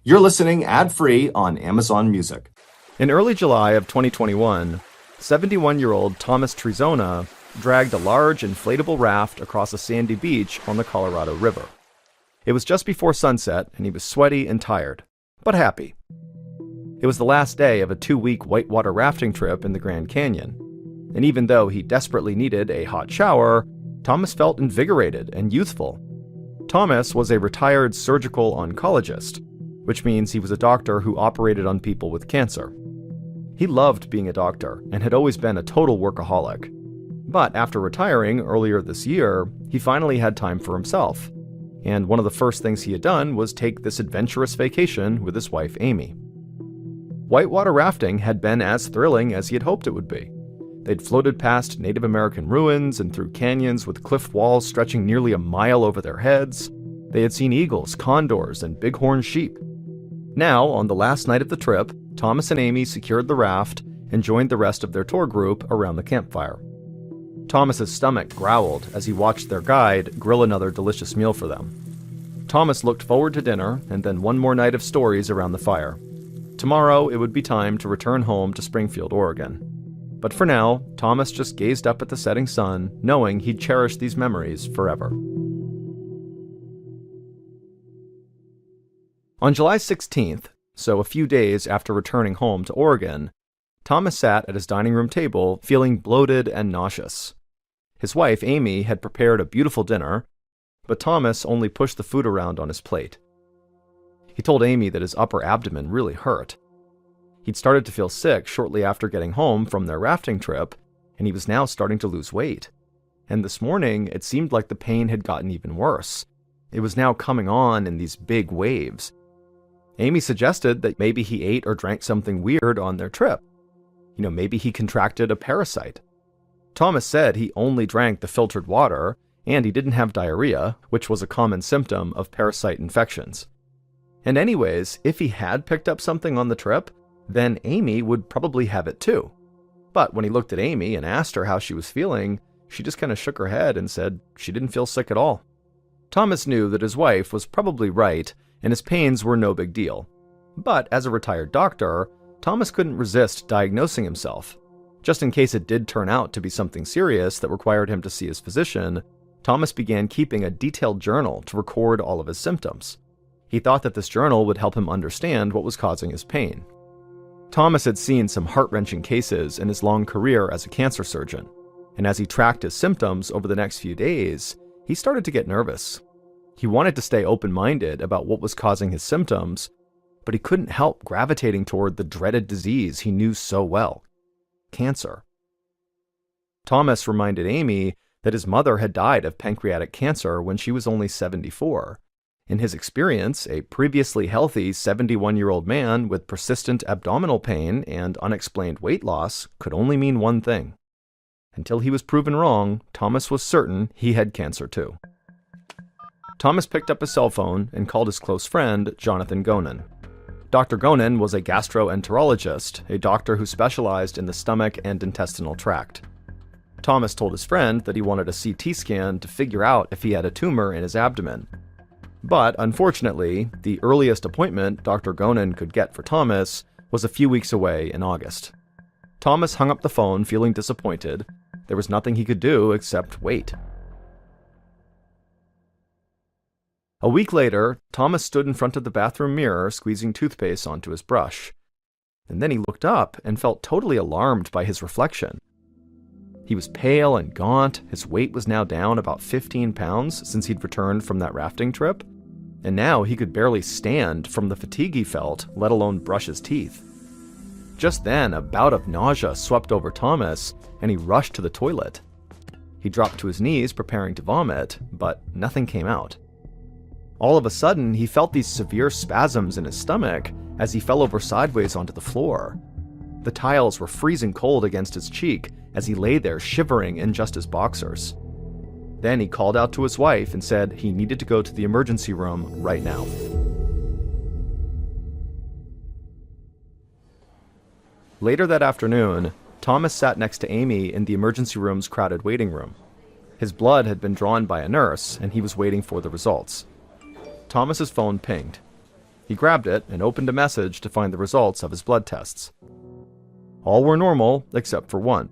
You're listening ad-free on Amazon Music. In early July of 2021, 71-year-old Thomas Trizona dragged a large inflatable raft across a sandy beach on the Colorado River. It was just before sunset, and he was sweaty and tired, but happy. It was the last day of a 2-week whitewater rafting trip in the Grand Canyon, and even though he desperately needed a hot shower, Thomas felt invigorated and youthful. Thomas was a retired surgical oncologist, which means he was a doctor who operated on people with cancer. He loved being a doctor and had always been a total workaholic. But after retiring earlier this year, he finally had time for himself. And one of the first things he had done was take this adventurous vacation with his wife, Amy. Whitewater rafting had been as thrilling as he had hoped it would be. They'd floated past Native American ruins and through canyons with cliff walls stretching nearly a mile over their heads. They had seen eagles, condors, and bighorn sheep. Now, on the last night of the trip, Thomas and Amy secured the raft and joined the rest of their tour group around the campfire. Thomas's stomach growled as he watched their guide grill another delicious meal for them. Thomas looked forward to dinner and then one more night of stories around the fire. Tomorrow, it would be time to return home to Springfield, Oregon. But for now, Thomas just gazed up at the setting sun, knowing he'd cherish these memories forever. On July 16th, so a few days after returning home to Oregon, Thomas sat at his dining room table feeling bloated and nauseous. His wife, Amy, had prepared a beautiful dinner, but Thomas only pushed the food around on his plate. He told Amy that his upper abdomen really hurt. He'd started to feel sick shortly after getting home from their rafting trip, and he was now starting to lose weight. And this morning, it seemed like the pain had gotten even worse. It was now coming on in these big waves. Amy suggested that maybe he ate or drank something weird on their trip. Maybe he contracted a parasite. Thomas said he only drank the filtered water, and he didn't have diarrhea, which was a common symptom of parasite infections. And anyways, if he had picked up something on the trip, then Amy would probably have it too. But when he looked at Amy and asked her how she was feeling, she just kind of shook her head and said she didn't feel sick at all. Thomas knew that his wife was probably right, and his pains were no big deal. But as a retired doctor, Thomas couldn't resist diagnosing himself. Just in case it did turn out to be something serious that required him to see his physician, Thomas began keeping a detailed journal to record all of his symptoms. He thought that this journal would help him understand what was causing his pain. Thomas had seen some heart-wrenching cases in his long career as a cancer surgeon, and as he tracked his symptoms over the next few days, he started to get nervous. He wanted to stay open-minded about what was causing his symptoms, but he couldn't help gravitating toward the dreaded disease he knew so well: cancer. Thomas reminded Amy that his mother had died of pancreatic cancer when she was only 74. In his experience, a previously healthy 71-year-old man with persistent abdominal pain and unexplained weight loss could only mean one thing. Until he was proven wrong, Thomas was certain he had cancer too. Thomas picked up his cell phone and called his close friend, Jonathan Gonen. Dr. Gonen was a gastroenterologist, a doctor who specialized in the stomach and intestinal tract. Thomas told his friend that he wanted a CT scan to figure out if he had a tumor in his abdomen. But unfortunately, the earliest appointment Dr. Gonen could get for Thomas was a few weeks away in August. Thomas hung up the phone feeling disappointed. There was nothing he could do except wait. A week later, Thomas stood in front of the bathroom mirror squeezing toothpaste onto his brush. And then he looked up and felt totally alarmed by his reflection. He was pale and gaunt, his weight was now down about 15 pounds since he'd returned from that rafting trip, and now he could barely stand from the fatigue he felt, let alone brush his teeth. Just then, a bout of nausea swept over Thomas, and he rushed to the toilet. He dropped to his knees preparing to vomit, but nothing came out. All of a sudden, he felt these severe spasms in his stomach as he fell over sideways onto the floor. The tiles were freezing cold against his cheek as he lay there shivering in just his boxers. Then he called out to his wife and said he needed to go to the emergency room right now. Later that afternoon, Thomas sat next to Amy in the emergency room's crowded waiting room. His blood had been drawn by a nurse, and he was waiting for the results. Thomas's phone pinged. He grabbed it and opened a message to find the results of his blood tests. All were normal except for one.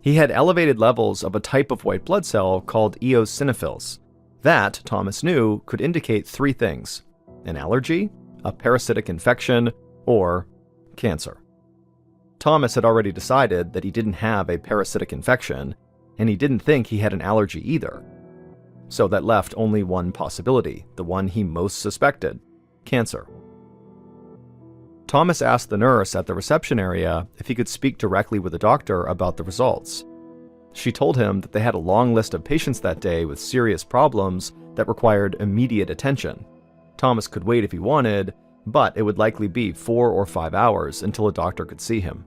He had elevated levels of a type of white blood cell called eosinophils. That, Thomas knew, could indicate three things: an allergy, a parasitic infection, or cancer. Thomas had already decided that he didn't have a parasitic infection, and he didn't think he had an allergy either. So that left only one possibility, the one he most suspected: cancer. Thomas asked the nurse at the reception area if he could speak directly with the doctor about the results. She told him that they had a long list of patients that day with serious problems that required immediate attention. Thomas could wait if he wanted, but it would likely be 4 or 5 hours until a doctor could see him.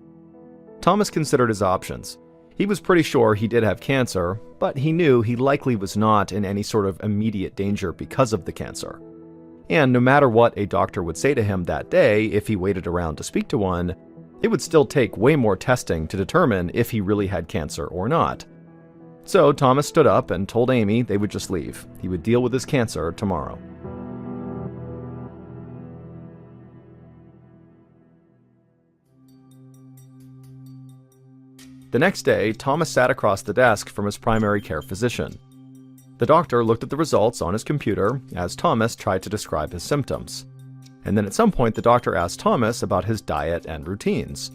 Thomas considered his options. He was pretty sure he did have cancer, but he knew he likely was not in any sort of immediate danger because of the cancer. And no matter what a doctor would say to him that day if he waited around to speak to one, it would still take way more testing to determine if he really had cancer or not. So Thomas stood up and told Amy they would just leave. He would deal with his cancer tomorrow. The next day, Thomas sat across the desk from his primary care physician. The doctor looked at the results on his computer as Thomas tried to describe his symptoms. And then at some point, the doctor asked Thomas about his diet and routines.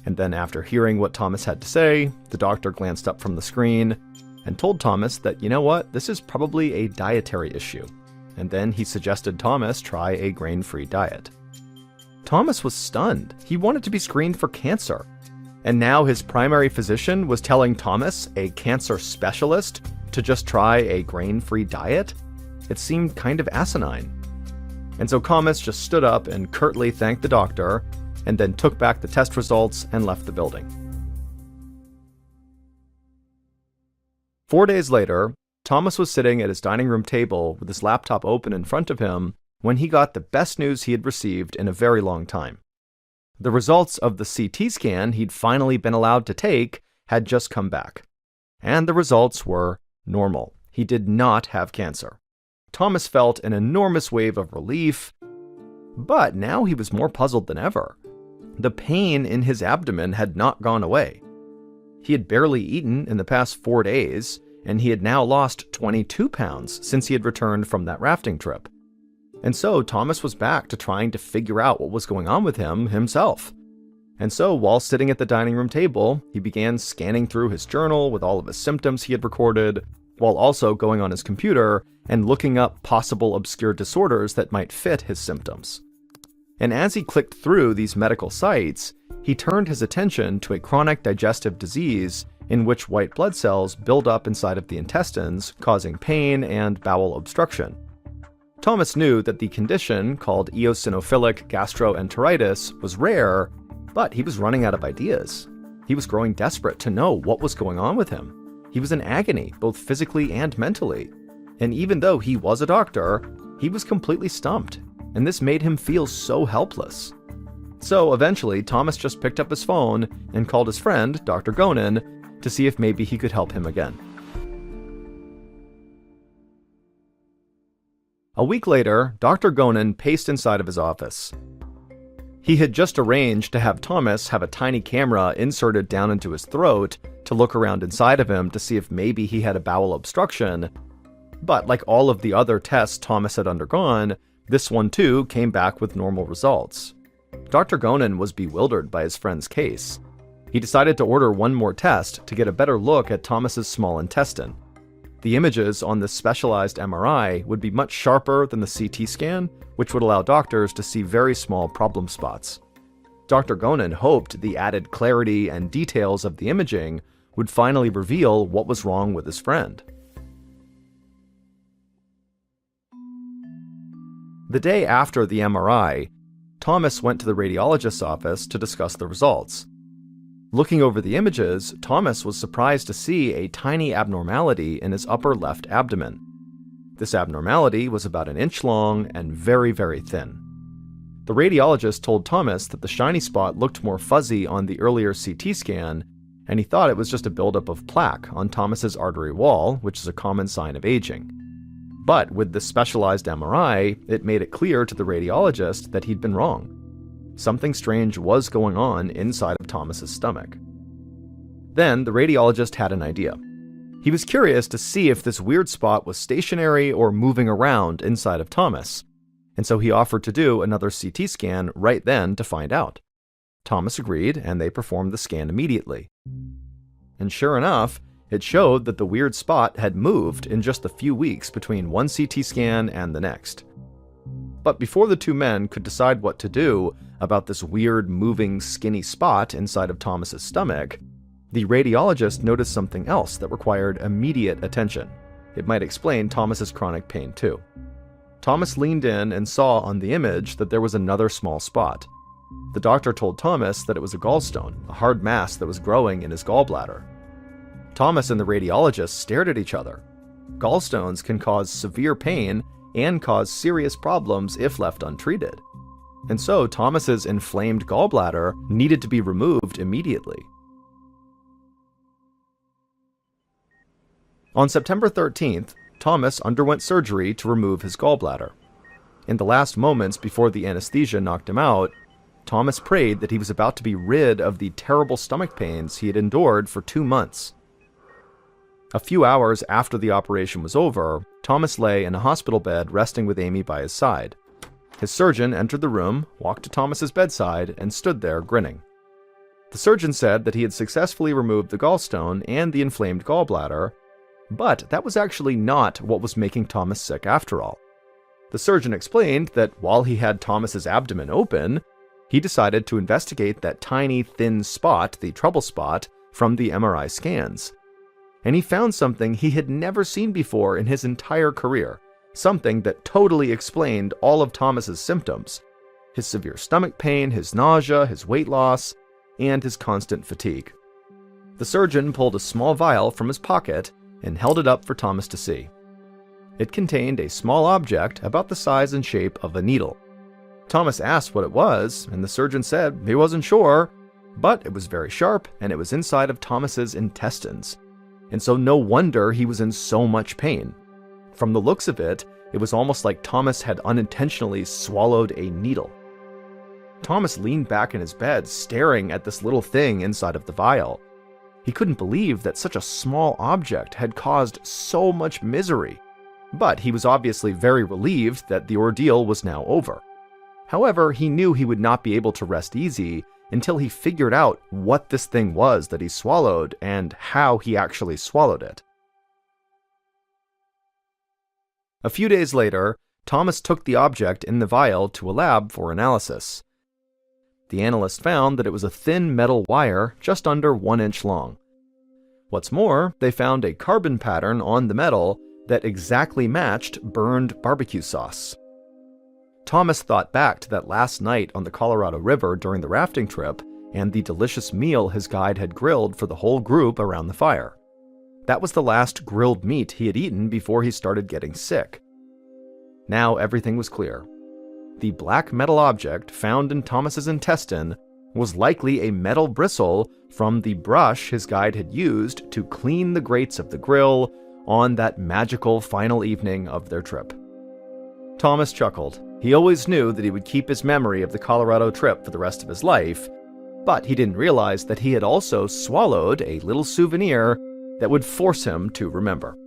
And then after hearing what Thomas had to say, the doctor glanced up from the screen and told Thomas that, you know what, this is probably a dietary issue. And then he suggested Thomas try a grain-free diet. Thomas was stunned. He wanted to be screened for cancer. And now his primary physician was telling Thomas, a cancer specialist, to just try a grain-free diet? It seemed kind of asinine. And so Thomas just stood up and curtly thanked the doctor, and then took back the test results and left the building. 4 days later, Thomas was sitting at his dining room table with his laptop open in front of him when he got the best news he had received in a very long time. The results of the CT scan he'd finally been allowed to take had just come back. And the results were normal. He did not have cancer. Thomas felt an enormous wave of relief, but now he was more puzzled than ever. The pain in his abdomen had not gone away. He had barely eaten in the past 4 days, and he had now lost 22 pounds since he had returned from that rafting trip. And so Thomas was back to trying to figure out what was going on with him himself. And so while sitting at the dining room table, he began scanning through his journal with all of his symptoms he had recorded, while also going on his computer and looking up possible obscure disorders that might fit his symptoms. And as he clicked through these medical sites, he turned his attention to a chronic digestive disease in which white blood cells build up inside of the intestines, causing pain and bowel obstruction. Thomas knew that the condition, called eosinophilic gastroenteritis, was rare, but he was running out of ideas. He was growing desperate to know what was going on with him. He was in agony, both physically and mentally. And even though he was a doctor, he was completely stumped, and this made him feel so helpless. So eventually, Thomas just picked up his phone and called his friend, Dr. Gonen, to see if maybe he could help him again. A week later, Dr. Gonen paced inside of his office. He had just arranged to have Thomas have a tiny camera inserted down into his throat to look around inside of him to see if maybe he had a bowel obstruction. But like all of the other tests Thomas had undergone, this one too came back with normal results. Dr. Gonen was bewildered by his friend's case. He decided to order one more test to get a better look at Thomas's small intestine. The images on this specialized MRI would be much sharper than the CT scan, which would allow doctors to see very small problem spots. Dr. Gonen hoped the added clarity and details of the imaging would finally reveal what was wrong with his friend. The day after the MRI, Thomas went to the radiologist's office to discuss the results. Looking over the images, Thomas was surprised to see a tiny abnormality in his upper left abdomen. This abnormality was about 1 inch long and very, very thin. The radiologist told Thomas that the shiny spot looked more fuzzy on the earlier CT scan, and he thought it was just a buildup of plaque on Thomas's artery wall, which is a common sign of aging. But with the specialized MRI, it made it clear to the radiologist that he'd been wrong. Something strange was going on inside of Thomas's stomach. Then the radiologist had an idea. He was curious to see if this weird spot was stationary or moving around inside of Thomas, and so he offered to do another CT scan right then to find out. Thomas agreed, and they performed the scan immediately. And sure enough, it showed that the weird spot had moved in just a few weeks between one CT scan and the next. But before the two men could decide what to do about this weird moving skinny spot inside of Thomas's stomach, the radiologist noticed something else that required immediate attention. It might explain Thomas's chronic pain too. Thomas leaned in and saw on the image that there was another small spot. The doctor told Thomas that it was a gallstone, a hard mass that was growing in his gallbladder. Thomas and the radiologist stared at each other. Gallstones can cause severe pain and cause serious problems if left untreated. And so Thomas's inflamed gallbladder needed to be removed immediately. On September 13th, Thomas underwent surgery to remove his gallbladder. In the last moments before the anesthesia knocked him out, Thomas prayed that he was about to be rid of the terrible stomach pains he had endured for 2 months. A few hours after the operation was over, Thomas lay in a hospital bed resting with Amy by his side. His surgeon entered the room, walked to Thomas's bedside, and stood there grinning. The surgeon said that he had successfully removed the gallstone and the inflamed gallbladder, but that was actually not what was making Thomas sick after all. The surgeon explained that while he had Thomas's abdomen open, he decided to investigate that tiny, thin spot, the trouble spot, from the MRI scans. And he found something he had never seen before in his entire career, something that totally explained all of Thomas's symptoms: his severe stomach pain, his nausea, his weight loss, and his constant fatigue. The surgeon pulled a small vial from his pocket and held it up for Thomas to see. It contained a small object about the size and shape of a needle. Thomas asked what it was, and the surgeon said he wasn't sure, but it was very sharp, and it was inside of Thomas's intestines. And so no wonder he was in so much pain. From the looks of it, it was almost like Thomas had unintentionally swallowed a needle. Thomas leaned back in his bed, staring at this little thing inside of the vial. He couldn't believe that such a small object had caused so much misery, but he was obviously very relieved that the ordeal was now over. However, he knew he would not be able to rest easy until he figured out what this thing was that he swallowed and how he actually swallowed it. A few days later, Thomas took the object in the vial to a lab for analysis. The analyst found that it was a thin metal wire just under 1 inch long. What's more, they found a carbon pattern on the metal that exactly matched burned barbecue sauce. Thomas thought back to that last night on the Colorado River during the rafting trip and the delicious meal his guide had grilled for the whole group around the fire. That was the last grilled meat he had eaten before he started getting sick. Now everything was clear. The black metal object found in Thomas's intestine was likely a metal bristle from the brush his guide had used to clean the grates of the grill on that magical final evening of their trip. Thomas chuckled. He always knew that he would keep his memory of the Colorado trip for the rest of his life, but he didn't realize that he had also swallowed a little souvenir that would force him to remember.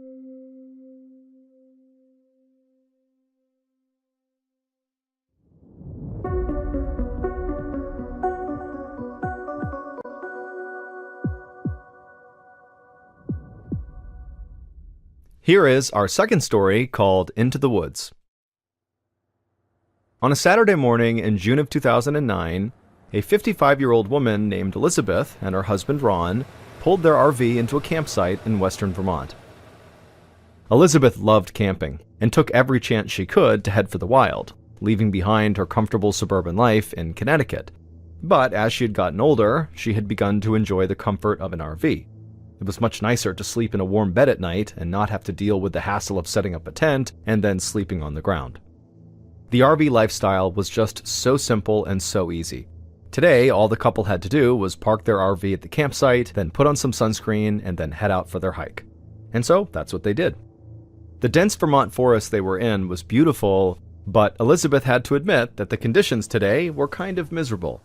Here is our second story called Into the Woods. On a Saturday morning in June of 2009, a 55-year-old woman named Elizabeth and her husband Ron pulled their RV into a campsite in western Vermont. Elizabeth loved camping and took every chance she could to head for the wild, leaving behind her comfortable suburban life in Connecticut. But as she had gotten older, she had begun to enjoy the comfort of an RV. It was much nicer to sleep in a warm bed at night and not have to deal with the hassle of setting up a tent and then sleeping on the ground. The RV lifestyle was just so simple and so easy. Today, all the couple had to do was park their RV at the campsite, then put on some sunscreen, and then head out for their hike. And so, that's what they did. The The dense Vermont forest they were in was beautiful, but Elizabeth had to admit that the conditions today were kind of miserable.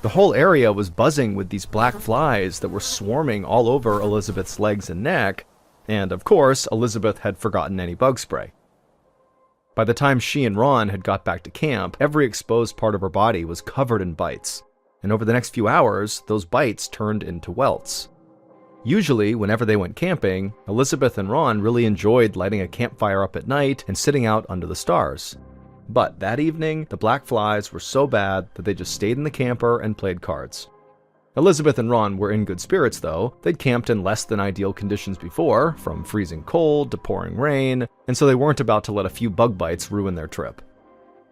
The whole area was buzzing with these black flies that were swarming all over Elizabeth's legs and neck, and of course, Elizabeth had forgotten any bug spray. By the time she and Ron had got back to camp, every exposed part of her body was covered in bites, and over the next few hours, those bites turned into welts. Usually, whenever they went camping, Elizabeth and Ron really enjoyed lighting a campfire up at night and sitting out under the stars. But that evening, the black flies were so bad that they just stayed in the camper and played cards. Elizabeth and Ron were in good spirits though. They'd camped in less than ideal conditions before, from freezing cold to pouring rain, and so they weren't about to let a few bug bites ruin their trip.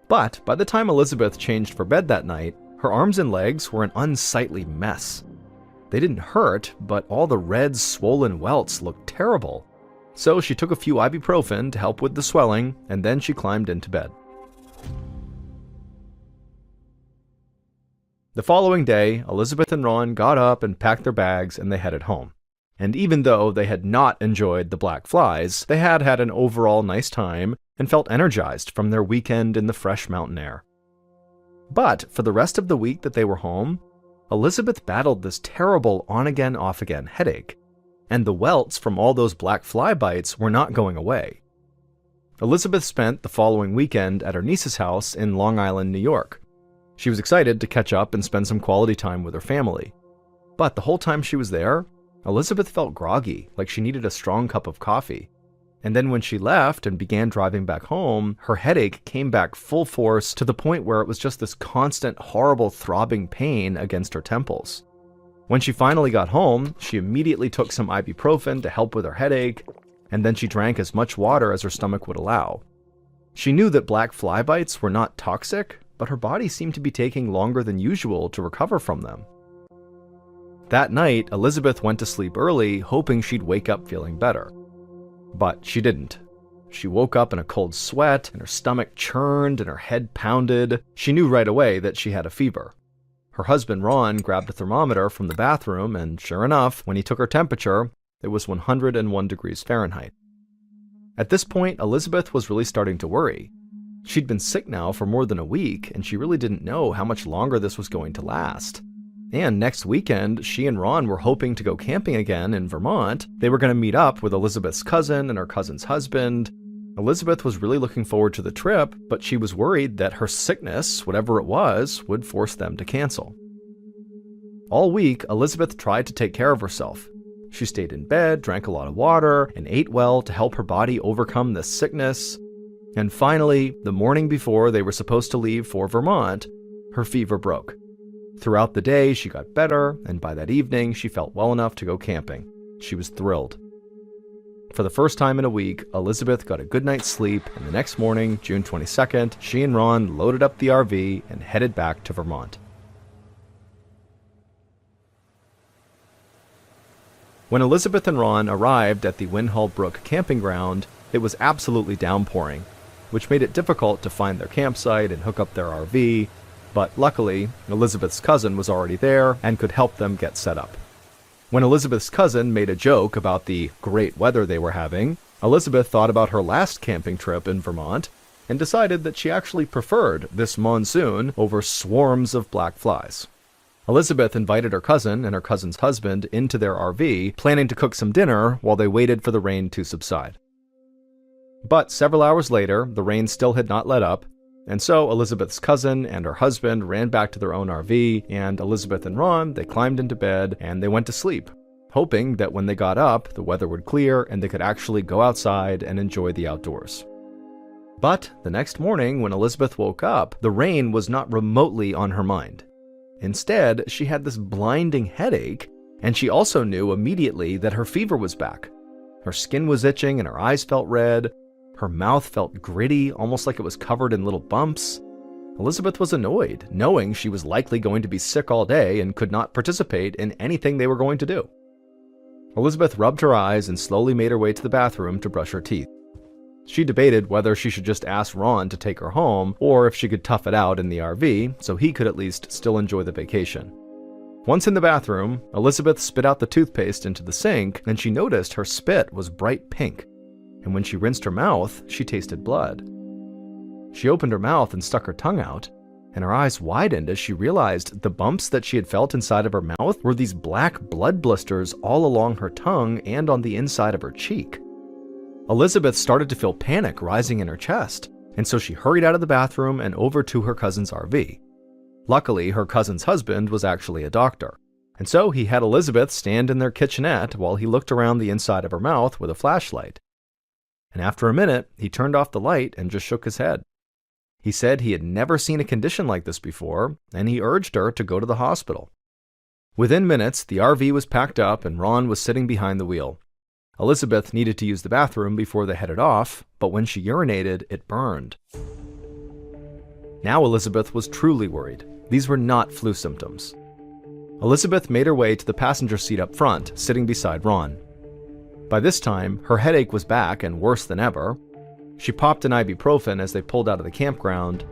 But by the time Elizabeth changed for bed that night, her arms and legs were an unsightly mess. They didn't hurt, but all the red, swollen welts looked terrible. So she took a few ibuprofen to help with the swelling, and then she climbed into bed. The following day, Elizabeth and Ron got up and packed their bags and they headed home. And even though they had not enjoyed the black flies, they had had an overall nice time and felt energized from their weekend in the fresh mountain air. But for the rest of the week that they were home, Elizabeth battled this terrible on-again, off-again headache, and the welts from all those black fly bites were not going away. Elizabeth spent the following weekend at her niece's house in Long Island, New York. She was excited to catch up and spend some quality time with her family. But the whole time she was there, Elizabeth felt groggy, like she needed a strong cup of coffee. And then when she left and began driving back home, her headache came back full force to the point where it was just this constant, horrible throbbing pain against her temples. When she finally got home, she immediately took some ibuprofen to help with her headache, and then she drank as much water as her stomach would allow. She knew that black fly bites were not toxic, but her body seemed to be taking longer than usual to recover from them. That night, Elizabeth went to sleep early, hoping she'd wake up feeling better. But she didn't. She woke up in a cold sweat, and her stomach churned and her head pounded. She knew right away that she had a fever. Her husband Ron grabbed a thermometer from the bathroom, and sure enough, when he took her temperature, it was 101 degrees Fahrenheit. At this point, Elizabeth was really starting to worry. She'd been sick now for more than a week, and she really didn't know how much longer this was going to last. And next weekend, she and Ron were hoping to go camping again in Vermont. They were going to meet up with Elizabeth's cousin and her cousin's husband. Elizabeth was really looking forward to the trip, but she was worried that her sickness, whatever it was, would force them to cancel. All week, Elizabeth tried to take care of herself. She stayed in bed, drank a lot of water, and ate well to help her body overcome this sickness. And finally, the morning before they were supposed to leave for Vermont, her fever broke. Throughout the day, she got better, and by that evening, she felt well enough to go camping. She was thrilled. For the first time in a week, Elizabeth got a good night's sleep, and the next morning, June 22nd, she and Ron loaded up the RV and headed back to Vermont. When Elizabeth and Ron arrived at the Winhall Brook camping ground, it was absolutely downpouring, which made it difficult to find their campsite and hook up their RV, but luckily, Elizabeth's cousin was already there and could help them get set up. When Elizabeth's cousin made a joke about the great weather they were having, Elizabeth thought about her last camping trip in Vermont and decided that she actually preferred this monsoon over swarms of black flies. Elizabeth invited her cousin and her cousin's husband into their RV, planning to cook some dinner while they waited for the rain to subside. But several hours later, the rain still had not let up, and so Elizabeth's cousin and her husband ran back to their own RV, and Elizabeth and Ron, they climbed into bed and they went to sleep, hoping that when they got up, the weather would clear and they could actually go outside and enjoy the outdoors. But the next morning, when Elizabeth woke up, the rain was not remotely on her mind. Instead, she had this blinding headache, and she also knew immediately that her fever was back. Her skin was itching and her eyes felt red. Her mouth felt gritty, almost like it was covered in little bumps. Elizabeth was annoyed, knowing she was likely going to be sick all day and could not participate in anything they were going to do. Elizabeth rubbed her eyes and slowly made her way to the bathroom to brush her teeth. She debated whether she should just ask Ron to take her home, or if she could tough it out in the RV so he could at least still enjoy the vacation. Once in the bathroom, Elizabeth spit out the toothpaste into the sink, and she noticed her spit was bright pink. and when she rinsed her mouth, she tasted blood. She opened her mouth and stuck her tongue out, and her eyes widened as she realized the bumps that she had felt inside of her mouth were these black blood blisters all along her tongue and on the inside of her cheek. Elizabeth started to feel panic rising in her chest, and so she hurried out of the bathroom and over to her cousin's RV. Luckily, her cousin's husband was actually a doctor, and so he had Elizabeth stand in their kitchenette while he looked around the inside of her mouth with a flashlight. And after a minute, he turned off the light and just shook his head. He said he had never seen a condition like this before, and he urged her to go to the hospital. Within minutes, the RV was packed up and Ron was sitting behind the wheel. Elizabeth needed to use the bathroom before they headed off, but when she urinated, it burned. Now Elizabeth was truly worried. These were not flu symptoms. Elizabeth made her way to the passenger seat up front, sitting beside Ron. By this time, her headache was back and worse than ever. She popped an ibuprofen as they pulled out of the campground,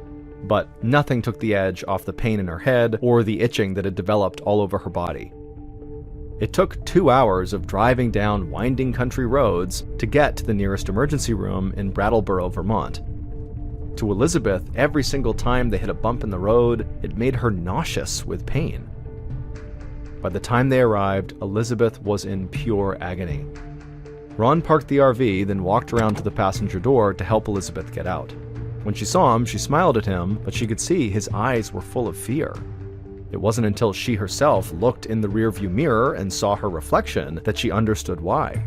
but nothing took the edge off the pain in her head or the itching that had developed all over her body. It took 2 hours of driving down winding country roads to get to the nearest emergency room in Brattleboro, Vermont. To Elizabeth, every single time they hit a bump in the road, it made her nauseous with pain. By the time they arrived, Elizabeth was in pure agony. Ron parked the RV, then walked around to the passenger door to help Elizabeth get out. When she saw him, she smiled at him, but she could see his eyes were full of fear. It wasn't until she herself looked in the rearview mirror and saw her reflection that she understood why.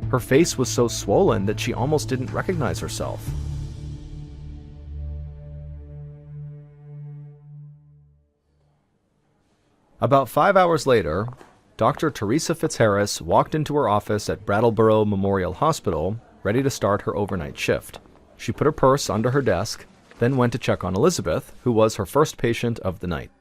Her face was so swollen that she almost didn't recognize herself. About 5 hours later, Dr. Teresa Fitzharris walked into her office at Brattleboro Memorial Hospital, ready to start her overnight shift. She put her purse under her desk, then went to check on Elizabeth, who was her first patient of the night.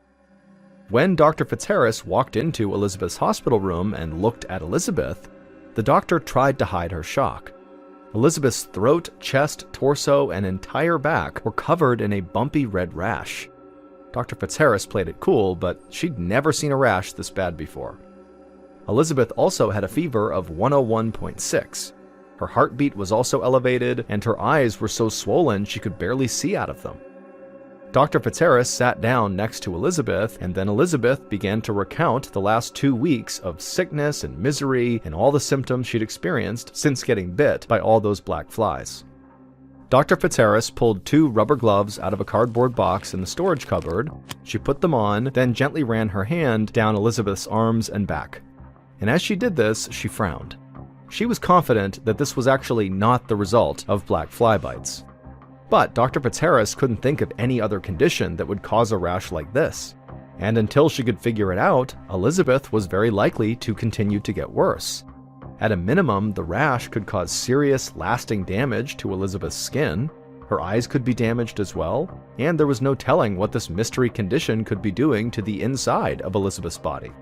When Dr. Fitzharris walked into Elizabeth's hospital room and looked at Elizabeth, the doctor tried to hide her shock. Elizabeth's throat, chest, torso, and entire back were covered in a bumpy red rash. Dr. Fitzharris played it cool, but she'd never seen a rash this bad before. Elizabeth also had a fever of 101.6. Her heartbeat was also elevated, and her eyes were so swollen she could barely see out of them. Dr. Fitzharris sat down next to Elizabeth, and then Elizabeth began to recount the last 2 weeks of sickness and misery and all the symptoms she'd experienced since getting bit by all those black flies. Dr. Fitzharris pulled 2 rubber gloves out of a cardboard box in the storage cupboard. She put them on, then gently ran her hand down Elizabeth's arms and back. And as she did this, she frowned. She was confident that this was actually not the result of black fly bites. But Dr. Fitzharris couldn't think of any other condition that would cause a rash like this. And until she could figure it out, Elizabeth was very likely to continue to get worse. At a minimum, the rash could cause serious, lasting damage to Elizabeth's skin. Her eyes could be damaged as well, and there was no telling what this mystery condition could be doing to the inside of Elizabeth's body.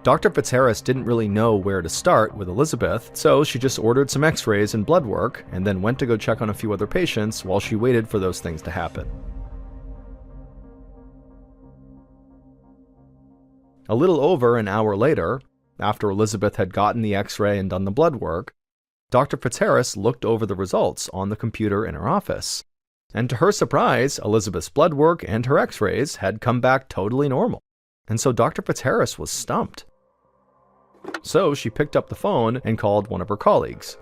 Dr. Fitzharris didn't really know where to start with Elizabeth, so she just ordered some x-rays and blood work, and then went to go check on a few other patients while she waited for those things to happen. A little over an hour later, after Elizabeth had gotten the x-ray and done the blood work, Dr. Fitzharris looked over the results on the computer in her office, and to her surprise, Elizabeth's blood work and her x-rays had come back totally normal, and so Dr. Fitzharris was stumped. So she picked up the phone and called one of her colleagues,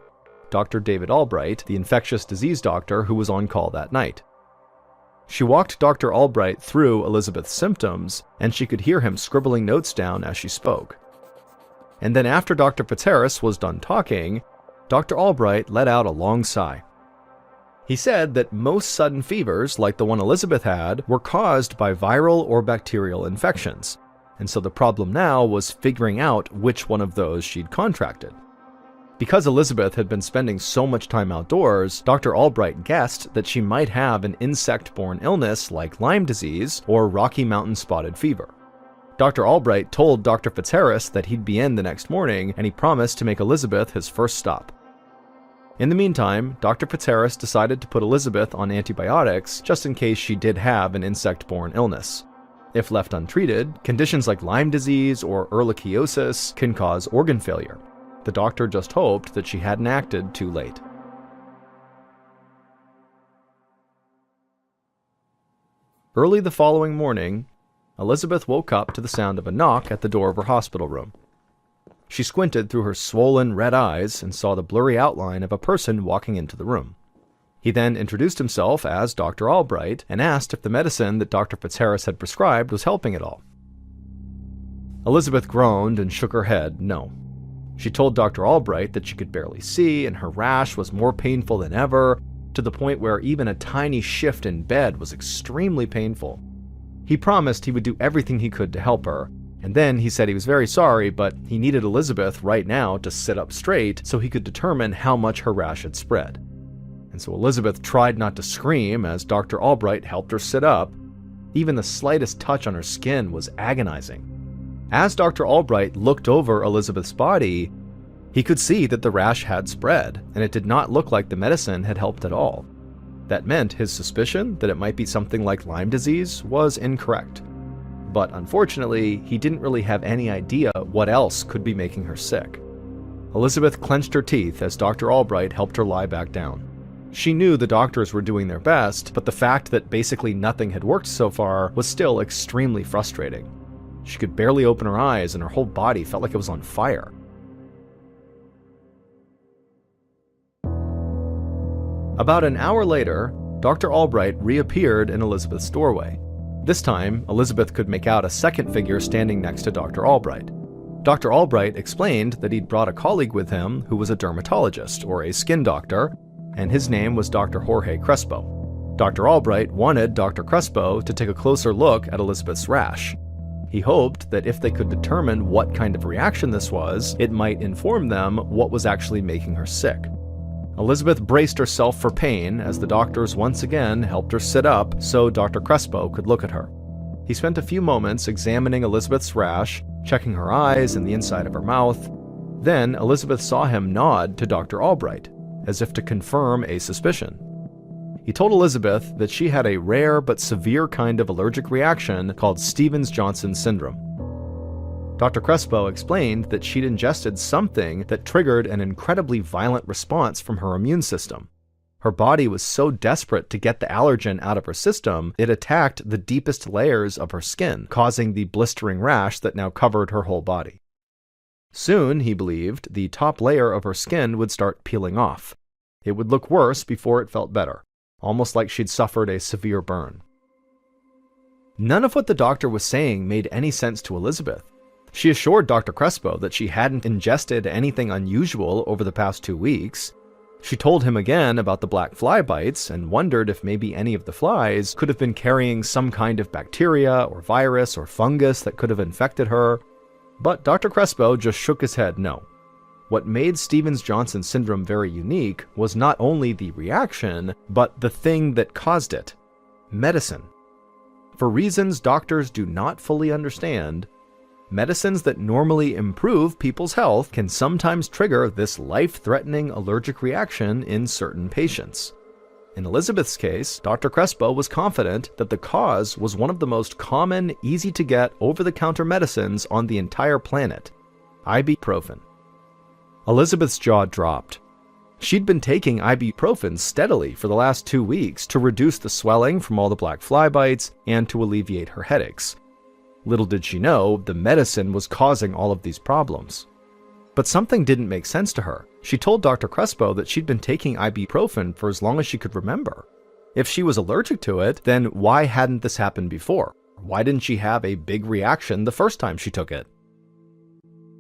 Dr. David Albright, the infectious disease doctor who was on call that night. She walked Dr. Albright through Elizabeth's symptoms, and she could hear him scribbling notes down as she spoke. And then after Dr. Fitzharris was done talking, Dr. Albright let out a long sigh. He said that most sudden fevers, like the one Elizabeth had, were caused by viral or bacterial infections, and so the problem now was figuring out which one of those she'd contracted. Because Elizabeth had been spending so much time outdoors, Dr. Albright guessed that she might have an insect-borne illness like Lyme disease or Rocky Mountain spotted fever. Dr. Albright told Dr. Fitzharris that he'd be in the next morning, and he promised to make Elizabeth his first stop. In the meantime, Dr. Fitzharris decided to put Elizabeth on antibiotics just in case she did have an insect-borne illness. If left untreated, conditions like Lyme disease or ehrlichiosis can cause organ failure. The doctor just hoped that she hadn't acted too late. Early the following morning, Elizabeth woke up to the sound of a knock at the door of her hospital room. She squinted through her swollen red eyes and saw the blurry outline of a person walking into the room. He then introduced himself as Dr. Albright and asked if the medicine that Dr. Fitzharris had prescribed was helping at all. Elizabeth groaned and shook her head no. She told Dr. Albright that she could barely see and her rash was more painful than ever, to the point where even a tiny shift in bed was extremely painful. He promised he would do everything he could to help her, and then he said he was very sorry, but he needed Elizabeth right now to sit up straight so he could determine how much her rash had spread. And so Elizabeth tried not to scream as Dr. Albright helped her sit up. Even the slightest touch on her skin was agonizing. As Dr. Albright looked over Elizabeth's body, he could see that the rash had spread, and it did not look like the medicine had helped at all. That meant his suspicion that it might be something like Lyme disease was incorrect. But unfortunately, he didn't really have any idea what else could be making her sick. Elizabeth clenched her teeth as Dr. Albright helped her lie back down. She knew the doctors were doing their best, but the fact that basically nothing had worked so far was still extremely frustrating. She could barely open her eyes and her whole body felt like it was on fire. About an hour later, Dr. Albright reappeared in Elizabeth's doorway. This time, Elizabeth could make out a second figure standing next to Dr. Albright. Dr. Albright explained that he'd brought a colleague with him who was a dermatologist, or a skin doctor, and his name was Dr. Jorge Crespo. Dr. Albright wanted Dr. Crespo to take a closer look at Elizabeth's rash. He hoped that if they could determine what kind of reaction this was, it might inform them what was actually making her sick. Elizabeth braced herself for pain as the doctors once again helped her sit up so Dr. Crespo could look at her. He spent a few moments examining Elizabeth's rash, checking her eyes and the inside of her mouth. Then Elizabeth saw him nod to Dr. Albright, as if to confirm a suspicion. He told Elizabeth that she had a rare but severe kind of allergic reaction called Stevens-Johnson syndrome. Dr. Crespo explained that she'd ingested something that triggered an incredibly violent response from her immune system. Her body was so desperate to get the allergen out of her system, it attacked the deepest layers of her skin, causing the blistering rash that now covered her whole body. Soon, he believed, the top layer of her skin would start peeling off. It would look worse before it felt better, almost like she'd suffered a severe burn. None of what the doctor was saying made any sense to Elizabeth. She assured Dr. Crespo that she hadn't ingested anything unusual over the past 2 weeks. She told him again about the black fly bites and wondered if maybe any of the flies could have been carrying some kind of bacteria or virus or fungus that could have infected her. But Dr. Crespo just shook his head no. What made Stevens-Johnson syndrome very unique was not only the reaction, but the thing that caused it: medicine. For reasons doctors do not fully understand, medicines that normally improve people's health can sometimes trigger this life-threatening allergic reaction in certain patients. In Elizabeth's case, Dr. Crespo was confident that the cause was one of the most common, easy-to-get, over-the-counter medicines on the entire planet: ibuprofen. Elizabeth's jaw dropped. She'd been taking ibuprofen steadily for the last 2 weeks to reduce the swelling from all the black fly bites and to alleviate her headaches. Little did she know, the medicine was causing all of these problems. But something didn't make sense to her. She told Dr. Crespo that she'd been taking ibuprofen for as long as she could remember. If she was allergic to it, then why hadn't this happened before? Why didn't she have a big reaction the first time she took it?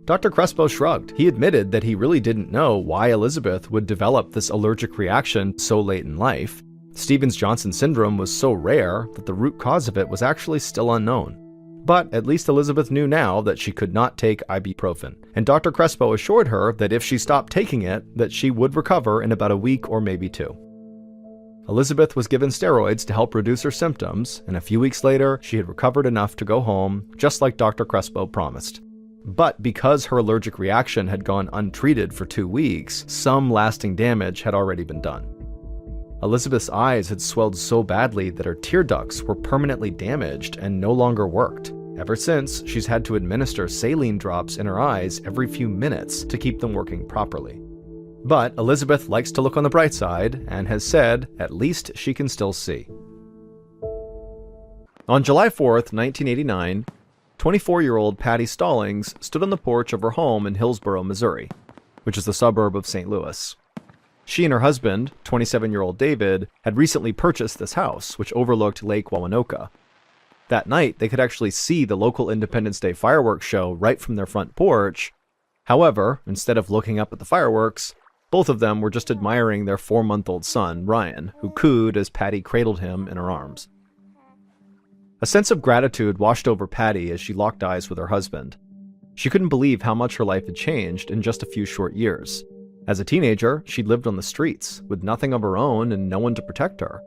Dr. Crespo shrugged. He admitted that he really didn't know why Elizabeth would develop this allergic reaction so late in life. Stevens-Johnson syndrome was so rare that the root cause of it was actually still unknown. But at least Elizabeth knew now that she could not take ibuprofen, and Dr. Crespo assured her that if she stopped taking it, that she would recover in about a week or maybe 2. Elizabeth was given steroids to help reduce her symptoms, and a few weeks later, she had recovered enough to go home, just like Dr. Crespo promised. But because her allergic reaction had gone untreated for 2 weeks, some lasting damage had already been done. Elizabeth's eyes had swelled so badly that her tear ducts were permanently damaged and no longer worked. Ever since, she's had to administer saline drops in her eyes every few minutes to keep them working properly. But Elizabeth likes to look on the bright side and has said at least she can still see. On July 4th, 1989, 24-year-old Patty Stallings stood on the porch of her home in Hillsborough, Missouri, which is a suburb of St. Louis. She and her husband, 27-year-old David, had recently purchased this house, which overlooked Lake Wawanoka. That night, they could actually see the local Independence Day fireworks show right from their front porch. However, instead of looking up at the fireworks, both of them were just admiring their 4-month-old son, Ryan, who cooed as Patty cradled him in her arms. A sense of gratitude washed over Patty as she locked eyes with her husband. She couldn't believe how much her life had changed in just a few short years. As a teenager, she'd lived on the streets, with nothing of her own and no one to protect her.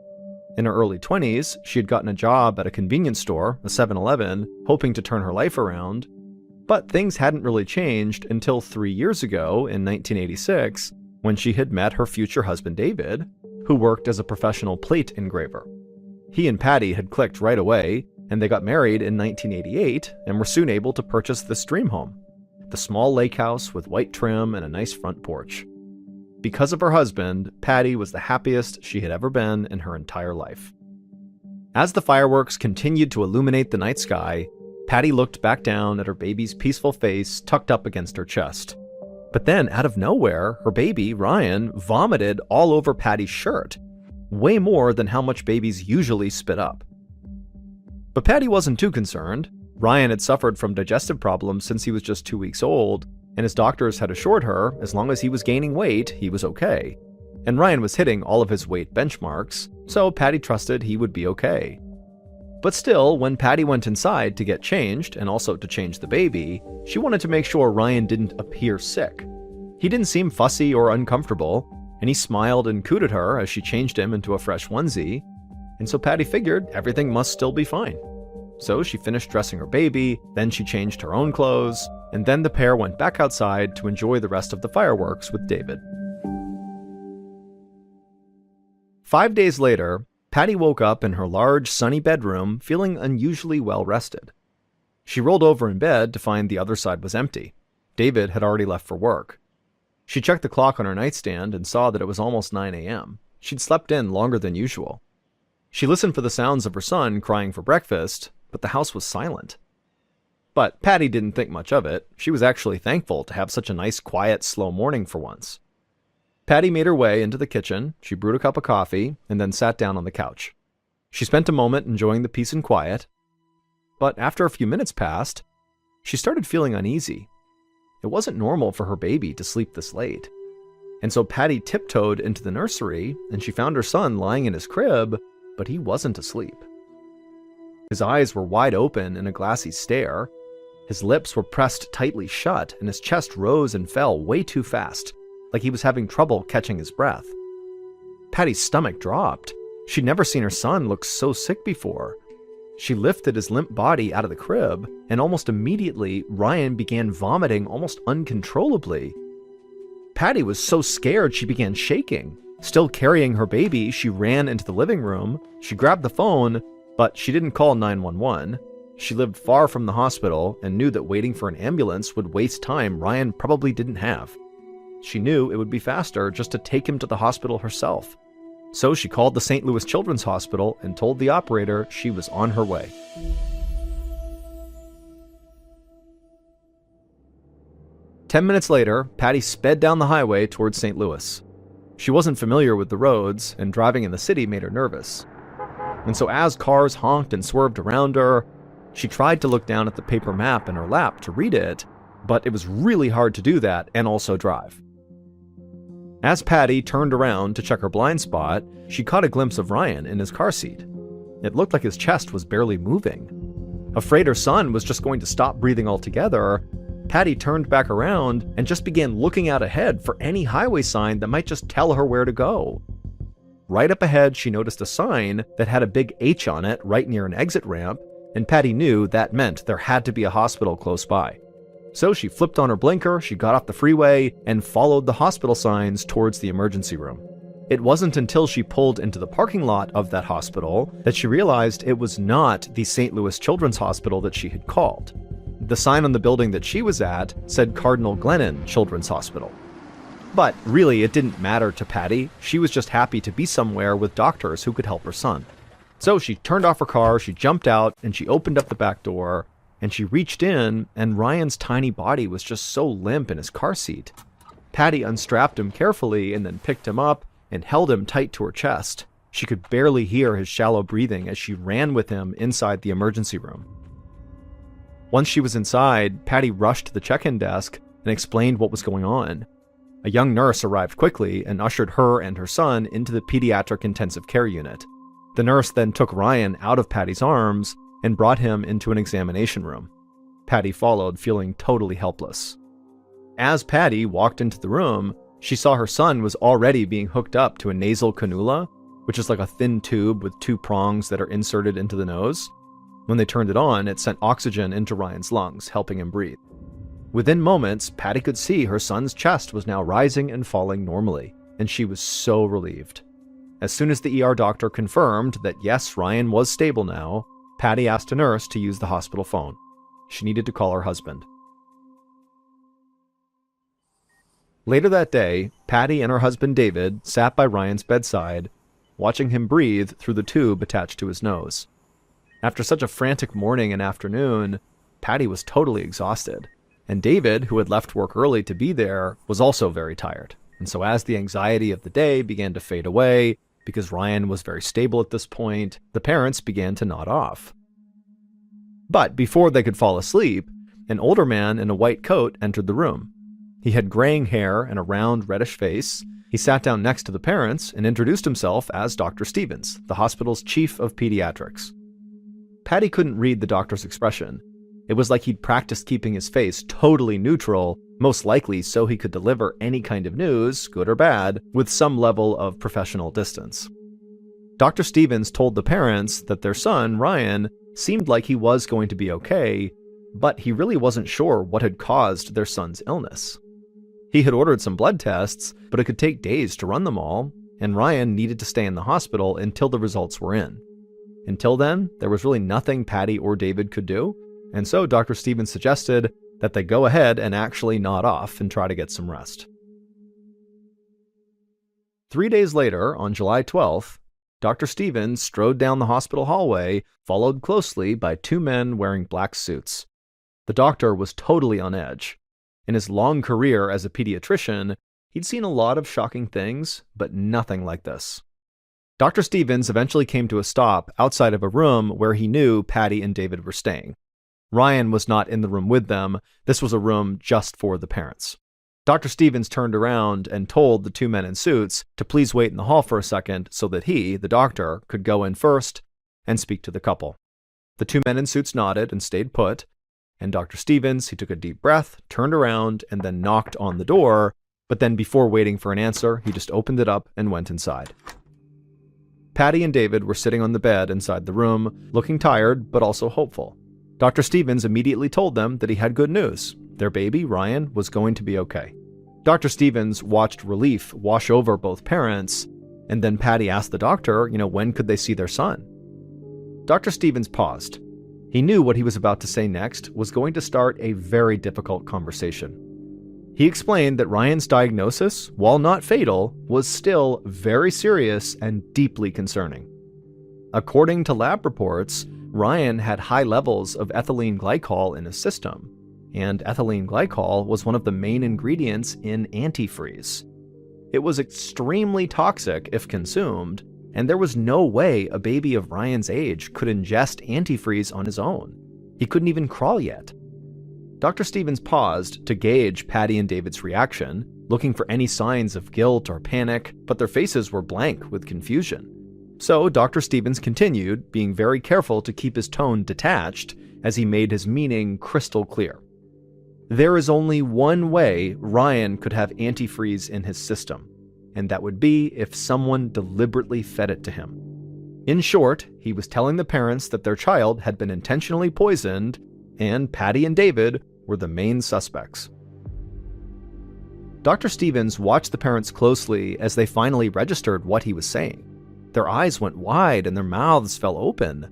In her early 20s, she had gotten a job at a convenience store, a 7-Eleven, hoping to turn her life around. But things hadn't really changed until 3 years ago, in 1986, when she had met her future husband David, who worked as a professional plate engraver. He and Patty had clicked right away, and they got married in 1988 and were soon able to purchase this dream home, the small lake house with white trim and a nice front porch. Because of her husband, Patty was the happiest she had ever been in her entire life. As the fireworks continued to illuminate the night sky, Patty looked back down at her baby's peaceful face tucked up against her chest. But then, out of nowhere, her baby, Ryan, vomited all over Patty's shirt, way more than how much babies usually spit up. But Patty wasn't too concerned. Ryan had suffered from digestive problems since he was just 2 weeks old, and his doctors had assured her as long as he was gaining weight, he was okay. And Ryan was hitting all of his weight benchmarks, so Patty trusted he would be okay. But still, when Patty went inside to get changed, and also to change the baby, she wanted to make sure Ryan didn't appear sick. He didn't seem fussy or uncomfortable, and he smiled and cooed at her as she changed him into a fresh onesie, and so Patty figured everything must still be fine. So she finished dressing her baby, then she changed her own clothes, and then the pair went back outside to enjoy the rest of the fireworks with David. 5 days later, Patty woke up in her large, sunny bedroom feeling unusually well rested. She rolled over in bed to find the other side was empty. David had already left for work. She checked the clock on her nightstand and saw that it was almost 9 a.m. She'd slept in longer than usual. She listened for the sounds of her son crying for breakfast, but the house was silent. But Patty didn't think much of it. She was actually thankful to have such a nice, quiet, slow morning for once. Patty made her way into the kitchen, she brewed a cup of coffee, and then sat down on the couch. She spent a moment enjoying the peace and quiet, but after a few minutes passed, she started feeling uneasy. It wasn't normal for her baby to sleep this late. And so Patty tiptoed into the nursery, and she found her son lying in his crib, but he wasn't asleep. His eyes were wide open in a glassy stare. His lips were pressed tightly shut, and his chest rose and fell way too fast, like he was having trouble catching his breath. Patty's stomach dropped. She'd never seen her son look so sick before. She lifted his limp body out of the crib, and almost immediately, Ryan began vomiting almost uncontrollably. Patty was so scared she began shaking. Still carrying her baby, she ran into the living room. She grabbed the phone, but she didn't call 911. She lived far from the hospital and knew that waiting for an ambulance would waste time Ryan probably didn't have. She knew it would be faster just to take him to the hospital herself. So she called the St. Louis Children's Hospital and told the operator she was on her way. "10 minutes later, Patty sped down the highway towards St. Louis. She wasn't familiar with the roads, and driving in the city made her nervous. And so as cars honked and swerved around her, she tried to look down at the paper map in her lap to read it, but it was really hard to do that and also drive. As Patty turned around to check her blind spot, she caught a glimpse of Ryan in his car seat. It looked like his chest was barely moving. Afraid her son was just going to stop breathing altogether, Patty turned back around and just began looking out ahead for any highway sign that might just tell her where to go. Right up ahead, she noticed a sign that had a big H on it right near an exit ramp, and Patty knew that meant there had to be a hospital close by. So she flipped on her blinker, she got off the freeway, and followed the hospital signs towards the emergency room. It wasn't until she pulled into the parking lot of that hospital that she realized it was not the St. Louis Children's Hospital that she had called. The sign on the building that she was at said Cardinal Glennon Children's Hospital. But really, it didn't matter to Patty. She was just happy to be somewhere with doctors who could help her son. So she turned off her car, she jumped out, and she opened up the back door, and she reached in, and Ryan's tiny body was just so limp in his car seat. Patty unstrapped him carefully and then picked him up and held him tight to her chest. She could barely hear his shallow breathing as she ran with him inside the emergency room. Once she was inside, Patty rushed to the check-in desk and explained what was going on. A young nurse arrived quickly and ushered her and her son into the pediatric intensive care unit. The nurse then took Ryan out of Patty's arms and brought him into an examination room. Patty followed, feeling totally helpless. As Patty walked into the room, she saw her son was already being hooked up to a nasal cannula, which is like a thin tube with two prongs that are inserted into the nose. When they turned it on, it sent oxygen into Ryan's lungs, helping him breathe. Within moments, Patty could see her son's chest was now rising and falling normally, and she was so relieved. As soon as the ER doctor confirmed that yes, Ryan was stable now, Patty asked a nurse to use the hospital phone. She needed to call her husband. Later that day, Patty and her husband David sat by Ryan's bedside, watching him breathe through the tube attached to his nose. After such a frantic morning and afternoon, Patty was totally exhausted, and David, who had left work early to be there, was also very tired. And so as the anxiety of the day began to fade away, because Ryan was very stable at this point, the parents began to nod off. But before they could fall asleep, an older man in a white coat entered the room. He had graying hair and a round, reddish face. He sat down next to the parents and introduced himself as Dr. Stevens, the hospital's chief of pediatrics. Patty couldn't read the doctor's expression. It was like he'd practiced keeping his face totally neutral, most likely so he could deliver any kind of news, good or bad, with some level of professional distance. Dr. Stevens told the parents that their son, Ryan, seemed like he was going to be okay, but he really wasn't sure what had caused their son's illness. He had ordered some blood tests, but it could take days to run them all, and Ryan needed to stay in the hospital until the results were in. Until then, there was really nothing Patty or David could do, and so Dr. Stevens suggested that they go ahead and actually nod off and try to get some rest. 3 days later, on July 12th, Dr. Stevens strode down the hospital hallway, followed closely by two men wearing black suits. The doctor was totally on edge. In his long career as a pediatrician, he'd seen a lot of shocking things, but nothing like this. Dr. Stevens eventually came to a stop outside of a room where he knew Patty and David were staying. Ryan was not in the room with them. This was a room just for the parents. Dr. Stevens turned around and told the two men in suits to please wait in the hall for a second so that he, the doctor, could go in first and speak to the couple. The two men in suits nodded and stayed put, and Dr. Stevens, he took a deep breath, turned around, and then knocked on the door, but then before waiting for an answer, he just opened it up and went inside. Patty and David were sitting on the bed inside the room, looking tired but also hopeful. Dr. Stevens immediately told them that he had good news. Their baby, Ryan, was going to be okay. Dr. Stevens watched relief wash over both parents, and then Patty asked the doctor, when could they see their son? Dr. Stevens paused. He knew what he was about to say next was going to start a very difficult conversation. He explained that Ryan's diagnosis, while not fatal, was still very serious and deeply concerning. According to lab reports, Ryan had high levels of ethylene glycol in his system, and ethylene glycol was one of the main ingredients in antifreeze. It was extremely toxic if consumed, and there was no way a baby of Ryan's age could ingest antifreeze on his own. He couldn't even crawl yet. Dr. Stevens paused to gauge Patty and David's reaction, looking for any signs of guilt or panic, but their faces were blank with confusion. So Dr. Stevens continued, being very careful to keep his tone detached as he made his meaning crystal clear. There is only one way Ryan could have antifreeze in his system, and that would be if someone deliberately fed it to him. In short, he was telling the parents that their child had been intentionally poisoned, and Patty and David were the main suspects. Dr. Stevens watched the parents closely as they finally registered what he was saying. Their eyes went wide and their mouths fell open.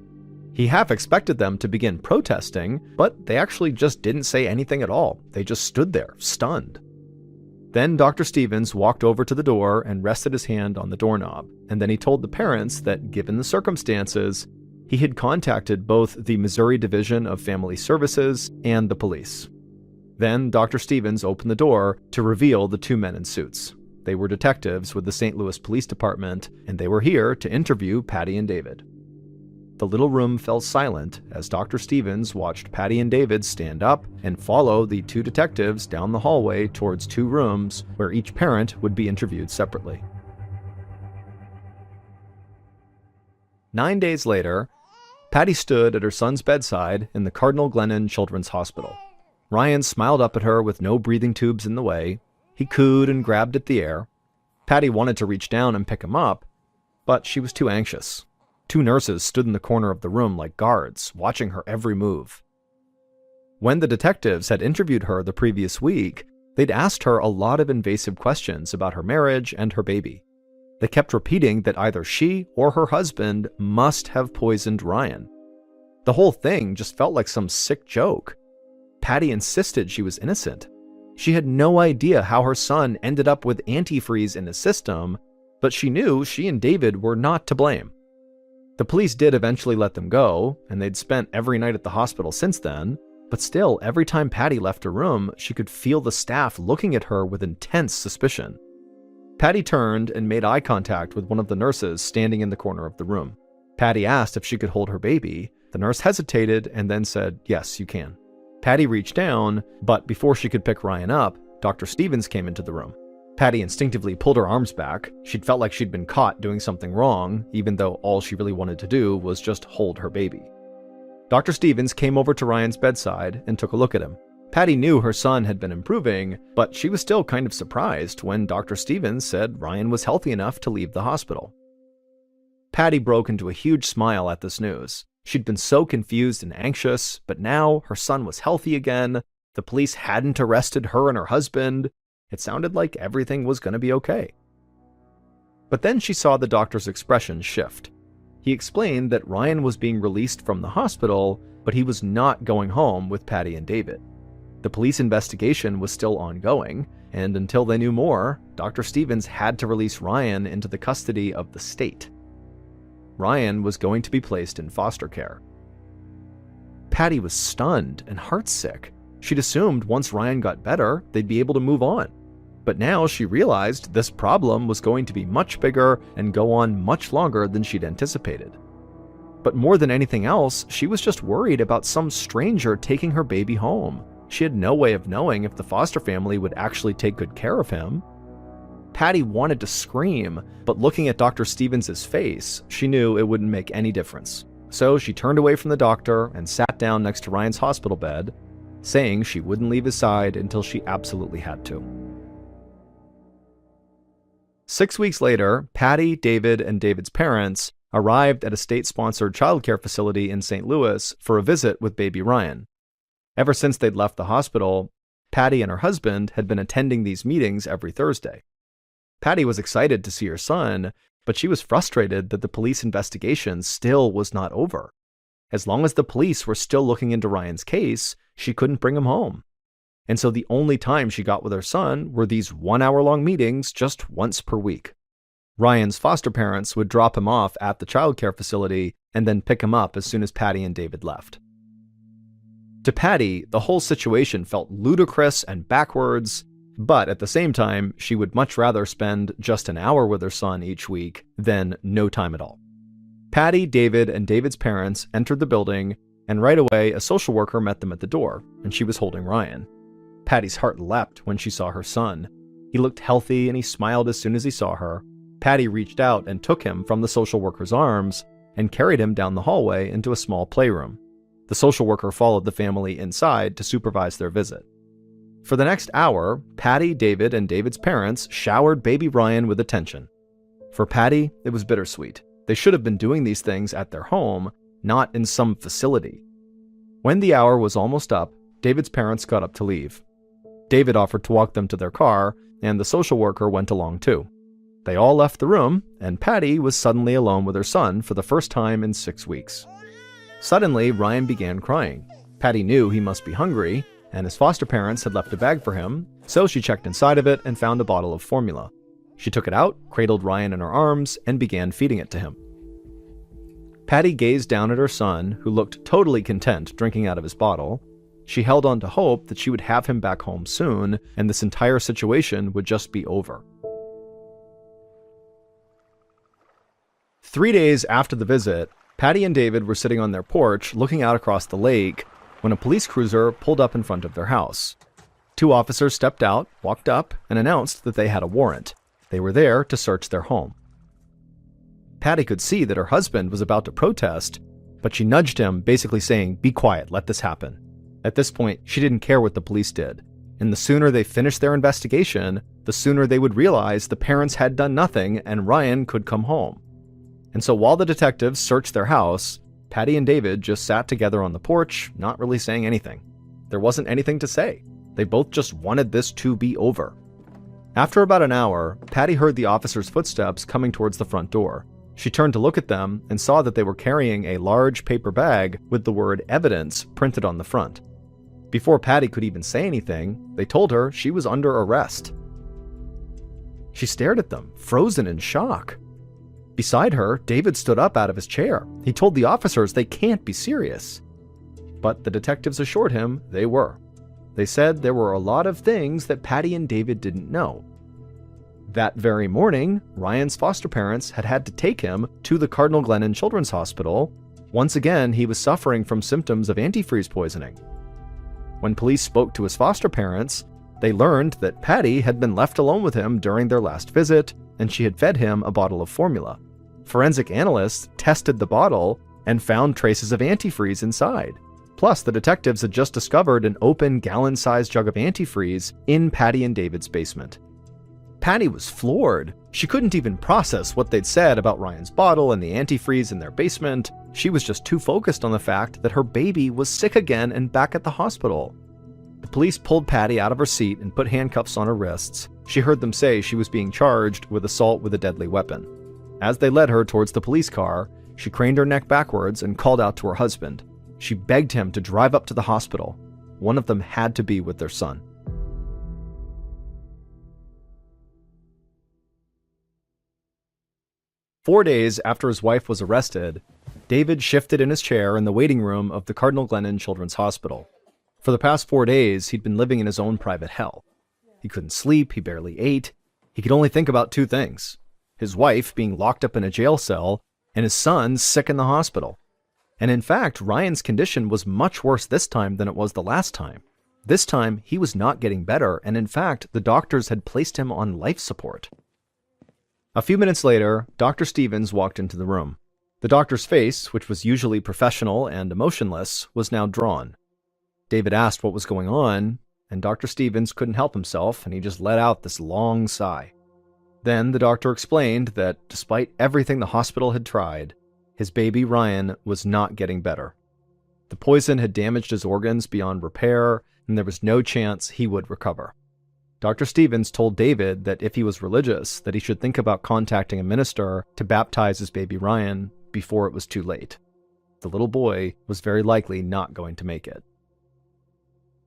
He half expected them to begin protesting, but they actually just didn't say anything at all. They just stood there, stunned. Then Dr. Stevens walked over to the door and rested his hand on the doorknob, and then he told the parents that, given the circumstances, he had contacted both the Missouri Division of Family Services and the police. Then Dr. Stevens opened the door to reveal the two men in suits. They were detectives with the St. Louis Police Department, and they were here to interview Patty and David. The little room fell silent as Dr. Stevens watched Patty and David stand up and follow the two detectives down the hallway towards two rooms where each parent would be interviewed separately. 9 days later, Patty stood at her son's bedside in the Cardinal Glennon Children's Hospital. Ryan smiled up at her with no breathing tubes in the way. He cooed and grabbed at the air. Patty wanted to reach down and pick him up, but she was too anxious. Two nurses stood in the corner of the room like guards, watching her every move. When the detectives had interviewed her the previous week, they'd asked her a lot of invasive questions about her marriage and her baby. They kept repeating that either she or her husband must have poisoned Ryan. The whole thing just felt like some sick joke. Patty insisted she was innocent. She had no idea how her son ended up with antifreeze in his system, but she knew she and David were not to blame. The police did eventually let them go, and they'd spent every night at the hospital since then, but still, every time Patty left her room, she could feel the staff looking at her with intense suspicion. Patty turned and made eye contact with one of the nurses standing in the corner of the room. Patty asked if she could hold her baby. The nurse hesitated and then said, "Yes, you can." Patty reached down, but before she could pick Ryan up, Dr. Stevens came into the room. Patty instinctively pulled her arms back. She'd felt like she'd been caught doing something wrong, even though all she really wanted to do was just hold her baby. Dr. Stevens came over to Ryan's bedside and took a look at him. Patty knew her son had been improving, but she was still kind of surprised when Dr. Stevens said Ryan was healthy enough to leave the hospital. Patty broke into a huge smile at this news. She'd been so confused and anxious, but now her son was healthy again. The police hadn't arrested her and her husband. It sounded like everything was going to be okay. But then she saw the doctor's expression shift. He explained that Ryan was being released from the hospital, but he was not going home with Patty and David. The police investigation was still ongoing, and until they knew more, Dr. Stevens had to release Ryan into the custody of the state. Ryan was going to be placed in foster care. Patty was stunned and heartsick. She'd assumed once Ryan got better, they'd be able to move on. But now she realized this problem was going to be much bigger and go on much longer than she'd anticipated. But more than anything else, she was just worried about some stranger taking her baby home. She had no way of knowing if the foster family would actually take good care of him. Patty wanted to scream, but looking at Dr. Stevens' face, she knew it wouldn't make any difference. So she turned away from the doctor and sat down next to Ryan's hospital bed, saying she wouldn't leave his side until she absolutely had to. 6 weeks later, Patty, David, and David's parents arrived at a state-sponsored childcare facility in St. Louis for a visit with baby Ryan. Ever since they'd left the hospital, Patty and her husband had been attending these meetings every Thursday. Patty was excited to see her son, but she was frustrated that the police investigation still was not over. As long as the police were still looking into Ryan's case, she couldn't bring him home. And so the only time she got with her son were these 1-hour-long meetings just once per week. Ryan's foster parents would drop him off at the childcare facility and then pick him up as soon as Patty and David left. To Patty, the whole situation felt ludicrous and backwards, but at the same time, she would much rather spend just an hour with her son each week than no time at all. Patty, David, and David's parents entered the building, and right away a social worker met them at the door, and she was holding Ryan. Patty's heart leapt when she saw her son. He looked healthy and he smiled as soon as he saw her. Patty reached out and took him from the social worker's arms and carried him down the hallway into a small playroom. The social worker followed the family inside to supervise their visit. For the next hour, Patty, David, and David's parents showered baby Ryan with attention. For Patty, it was bittersweet. They should have been doing these things at their home, not in some facility. When the hour was almost up, David's parents got up to leave. David offered to walk them to their car, and the social worker went along too. They all left the room, and Patty was suddenly alone with her son for the first time in 6 weeks. Suddenly, Ryan began crying. Patty knew he must be hungry, and his foster parents had left a bag for him, so she checked inside of it and found a bottle of formula. She took it out, cradled Ryan in her arms, and began feeding it to him. Patty gazed down at her son, who looked totally content drinking out of his bottle. She held on to hope that she would have him back home soon, and this entire situation would just be over. 3 days after the visit, Patty and David were sitting on their porch looking out across the lake when a police cruiser pulled up in front of their house. 2 officers stepped out, walked up, and announced that they had a warrant. They were there to search their home. Patty could see that her husband was about to protest, but she nudged him, basically saying, "Be quiet, let this happen." At this point, she didn't care what the police did, and the sooner they finished their investigation, the sooner they would realize the parents had done nothing and Ryan could come home. And so while the detectives searched their house, Patty and David just sat together on the porch, not really saying anything. There wasn't anything to say. They both just wanted this to be over. After about an hour, Patty heard the officer's footsteps coming towards the front door. She turned to look at them and saw that they were carrying a large paper bag with the word evidence printed on the front. Before Patty could even say anything, they told her she was under arrest. She stared at them, frozen in shock. Beside her, David stood up out of his chair. He told the officers they can't be serious. But the detectives assured him they were. They said there were a lot of things that Patty and David didn't know. That very morning, Ryan's foster parents had had to take him to the Cardinal Glennon Children's Hospital. Once again, he was suffering from symptoms of antifreeze poisoning. When police spoke to his foster parents, they learned that Patty had been left alone with him during their last visit, and she had fed him a bottle of formula. Forensic analysts tested the bottle and found traces of antifreeze inside. Plus, the detectives had just discovered an open gallon-sized jug of antifreeze in Patty and David's basement. Patty was floored. She couldn't even process what they'd said about Ryan's bottle and the antifreeze in their basement. She was just too focused on the fact that her baby was sick again and back at the hospital. The police pulled Patty out of her seat and put handcuffs on her wrists. She heard them say she was being charged with assault with a deadly weapon. As they led her towards the police car, she craned her neck backwards and called out to her husband. She begged him to drive up to the hospital. One of them had to be with their son. "4 days after his wife was arrested, David shifted in his chair in the waiting room of the Cardinal Glennon Children's Hospital. For the past 4 days, he'd been living in his own private hell. He couldn't sleep, he barely ate. He could only think about 2 things: his wife being locked up in a jail cell, and his son sick in the hospital. And in fact, Ryan's condition was much worse this time than it was the last time. This time, he was not getting better, and in fact, the doctors had placed him on life support. A few minutes later, Dr. Stevens walked into the room. The doctor's face, which was usually professional and emotionless, was now drawn. David asked what was going on, and Dr. Stevens couldn't help himself, and he just let out this long sigh. Then the doctor explained that despite everything the hospital had tried, his baby Ryan was not getting better. The poison had damaged his organs beyond repair, and there was no chance he would recover. Dr. Stevens told David that if he was religious, that he should think about contacting a minister to baptize his baby Ryan before it was too late. The little boy was very likely not going to make it.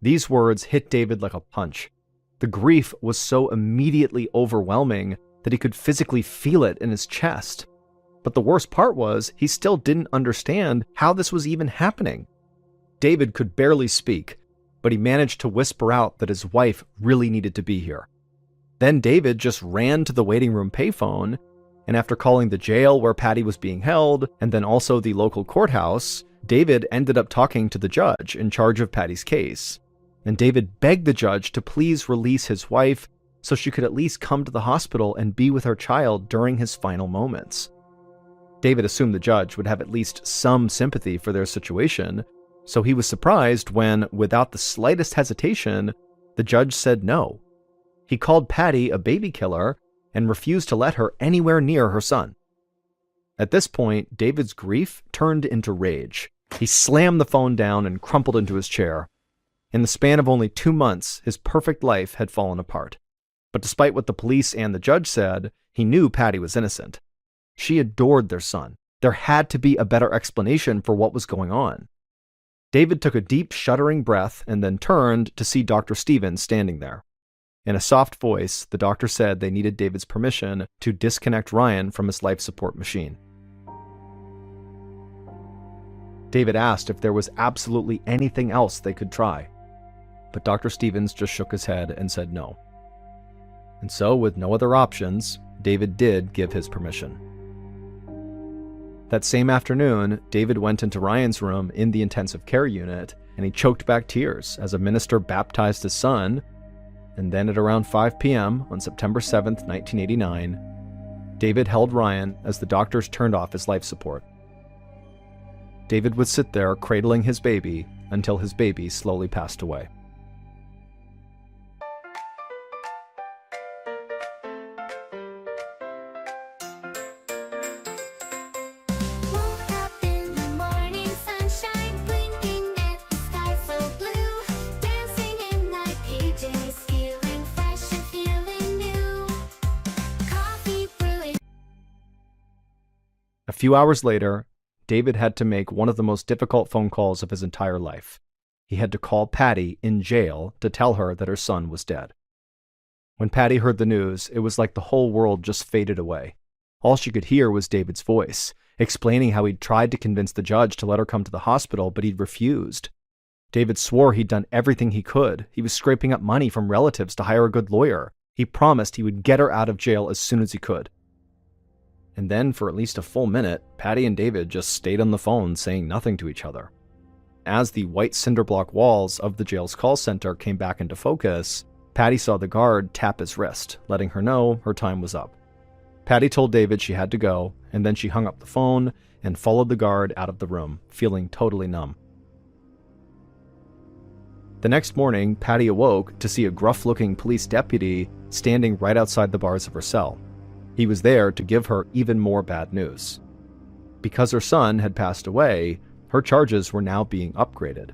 These words hit David like a punch. The grief was so immediately overwhelming that he could physically feel it in his chest. But the worst part was, he still didn't understand how this was even happening. David could barely speak, but he managed to whisper out that his wife really needed to be here. Then David just ran to the waiting room payphone, and after calling the jail where Patty was being held, and then also the local courthouse, David ended up talking to the judge in charge of Patty's case. And David begged the judge to please release his wife so she could at least come to the hospital and be with her child during his final moments. David assumed the judge would have at least some sympathy for their situation, so he was surprised when, without the slightest hesitation, the judge said no. He called Patty a baby killer and refused to let her anywhere near her son. At this point, David's grief turned into rage. He slammed the phone down and crumpled into his chair. In the span of only 2 months, his perfect life had fallen apart. But despite what the police and the judge said, he knew Patty was innocent. She adored their son. There had to be a better explanation for what was going on. David took a deep, shuddering breath and then turned to see Dr. Stevens standing there. In a soft voice, the doctor said they needed David's permission to disconnect Ryan from his life support machine. David asked if there was absolutely anything else they could try, but Dr. Stevens just shook his head and said no. And so, with no other options, David did give his permission. That same afternoon, David went into Ryan's room in the intensive care unit, and he choked back tears as a minister baptized his son. And then at around 5 p.m. on September 7th, 1989, David held Ryan as the doctors turned off his life support. David would sit there cradling his baby until his baby slowly passed away. A few hours later, David had to make one of the most difficult phone calls of his entire life. He had to call Patty in jail to tell her that her son was dead. When Patty heard the news, it was like the whole world just faded away. All she could hear was David's voice, explaining how he'd tried to convince the judge to let her come to the hospital, but he'd refused. David swore he'd done everything he could. He was scraping up money from relatives to hire a good lawyer. He promised he would get her out of jail as soon as he could. And then, for at least a full minute, Patty and David just stayed on the phone saying nothing to each other. As the white cinder block walls of the jail's call center came back into focus, Patty saw the guard tap his wrist, letting her know her time was up. Patty told David she had to go, and then she hung up the phone and followed the guard out of the room, feeling totally numb. The next morning, Patty awoke to see a gruff-looking police deputy standing right outside the bars of her cell. He was there to give her even more bad news. Because her son had passed away, her charges were now being upgraded.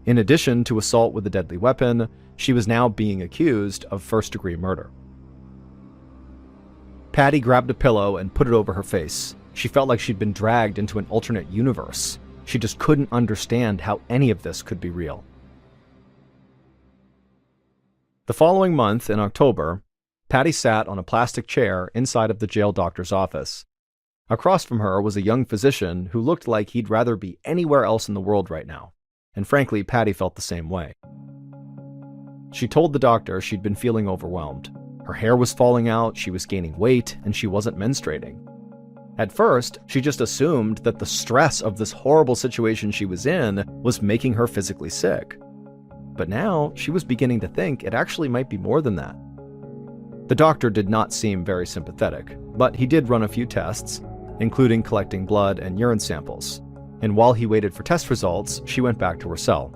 In addition to assault with a deadly weapon, she was now being accused of first-degree murder. Patty grabbed a pillow and put it over her face. She felt like she'd been dragged into an alternate universe. She just couldn't understand how any of this could be real. The following month, in October, Patty sat on a plastic chair inside of the jail doctor's office. Across from her was a young physician who looked like he'd rather be anywhere else in the world right now. And frankly, Patty felt the same way. She told the doctor she'd been feeling overwhelmed. Her hair was falling out, she was gaining weight, and she wasn't menstruating. At first, she just assumed that the stress of this horrible situation she was in was making her physically sick. But now, she was beginning to think it actually might be more than that. The doctor did not seem very sympathetic, but he did run a few tests, including collecting blood and urine samples. And while he waited for test results, she went back to her cell.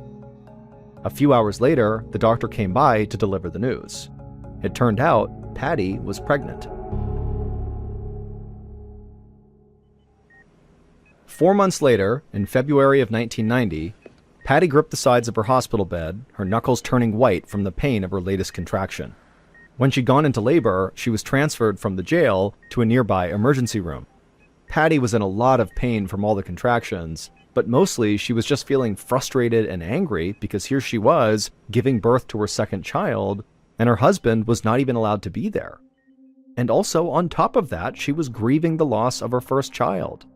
A few hours later, the doctor came by to deliver the news. It turned out Patty was pregnant. 4 months later, in February of 1990, Patty gripped the sides of her hospital bed, her knuckles turning white from the pain of her latest contraction. When she'd gone into labor, she was transferred from the jail to a nearby emergency room. Patty was in a lot of pain from all the contractions, but mostly she was just feeling frustrated and angry because here she was, giving birth to her second child, and her husband was not even allowed to be there. And also, on top of that, she was grieving the loss of her first child.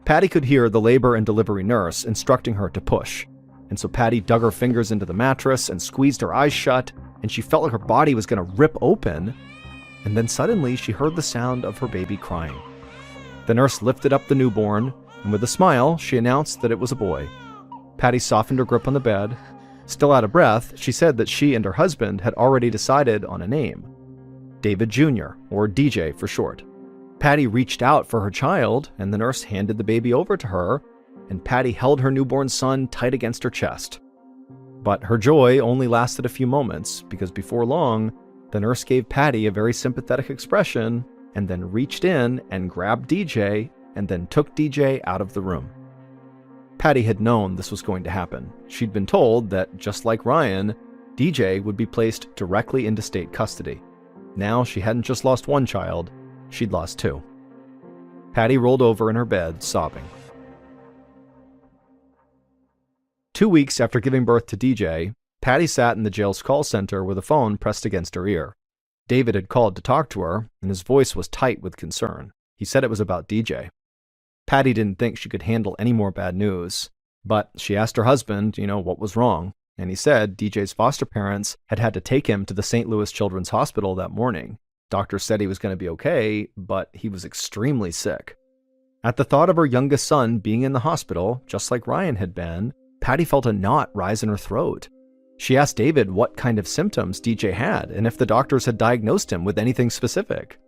Patty could hear the labor and delivery nurse instructing her to push, and so Patty dug her fingers into the mattress and squeezed her eyes shut, and she felt like her body was going to rip open, and then suddenly she heard the sound of her baby crying. The nurse lifted up the newborn, and with a smile, she announced that it was a boy. Patty softened her grip on the bed. Still out of breath, she said that she and her husband had already decided on a name. David Jr., or DJ for short. Patty reached out for her child, and the nurse handed the baby over to her, and Patty held her newborn son tight against her chest. But her joy only lasted a few moments, because before long, the nurse gave Patty a very sympathetic expression, and then reached in and grabbed DJ, and then took DJ out of the room. Patty had known this was going to happen. She'd been told that, just like Ryan, DJ would be placed directly into state custody. Now she hadn't just lost one child, she'd lost two. Patty rolled over in her bed, sobbing. 2 weeks after giving birth to DJ, Patty sat in the jail's call center with a phone pressed against her ear. David had called to talk to her, and his voice was tight with concern. He said it was about DJ. Patty didn't think she could handle any more bad news, but she asked her husband, what was wrong, and he said DJ's foster parents had to take him to the St. Louis Children's Hospital that morning. Doctors said he was going to be okay, but he was extremely sick. At the thought of her youngest son being in the hospital, just like Ryan had been, Patty felt a knot rise in her throat. She asked David what kind of symptoms DJ had and if the doctors had diagnosed him with anything specific.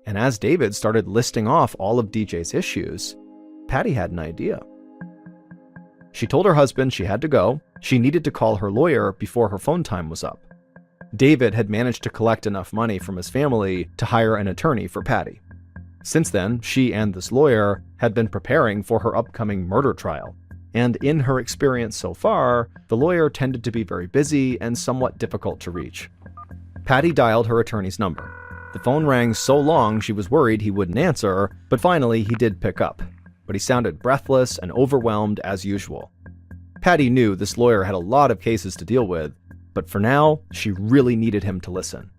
And as David started listing off all of DJ's issues, Patty had an idea. She told her husband she had to go. She needed to call her lawyer before her phone time was up. David had managed to collect enough money from his family to hire an attorney for Patty. Since then, she and this lawyer had been preparing for her upcoming murder trial. And in her experience so far, the lawyer tended to be very busy and somewhat difficult to reach. Patty dialed her attorney's number. The phone rang so long she was worried he wouldn't answer, but finally he did pick up. But he sounded breathless and overwhelmed as usual. Patty knew this lawyer had a lot of cases to deal with, but for now, she really needed him to listen.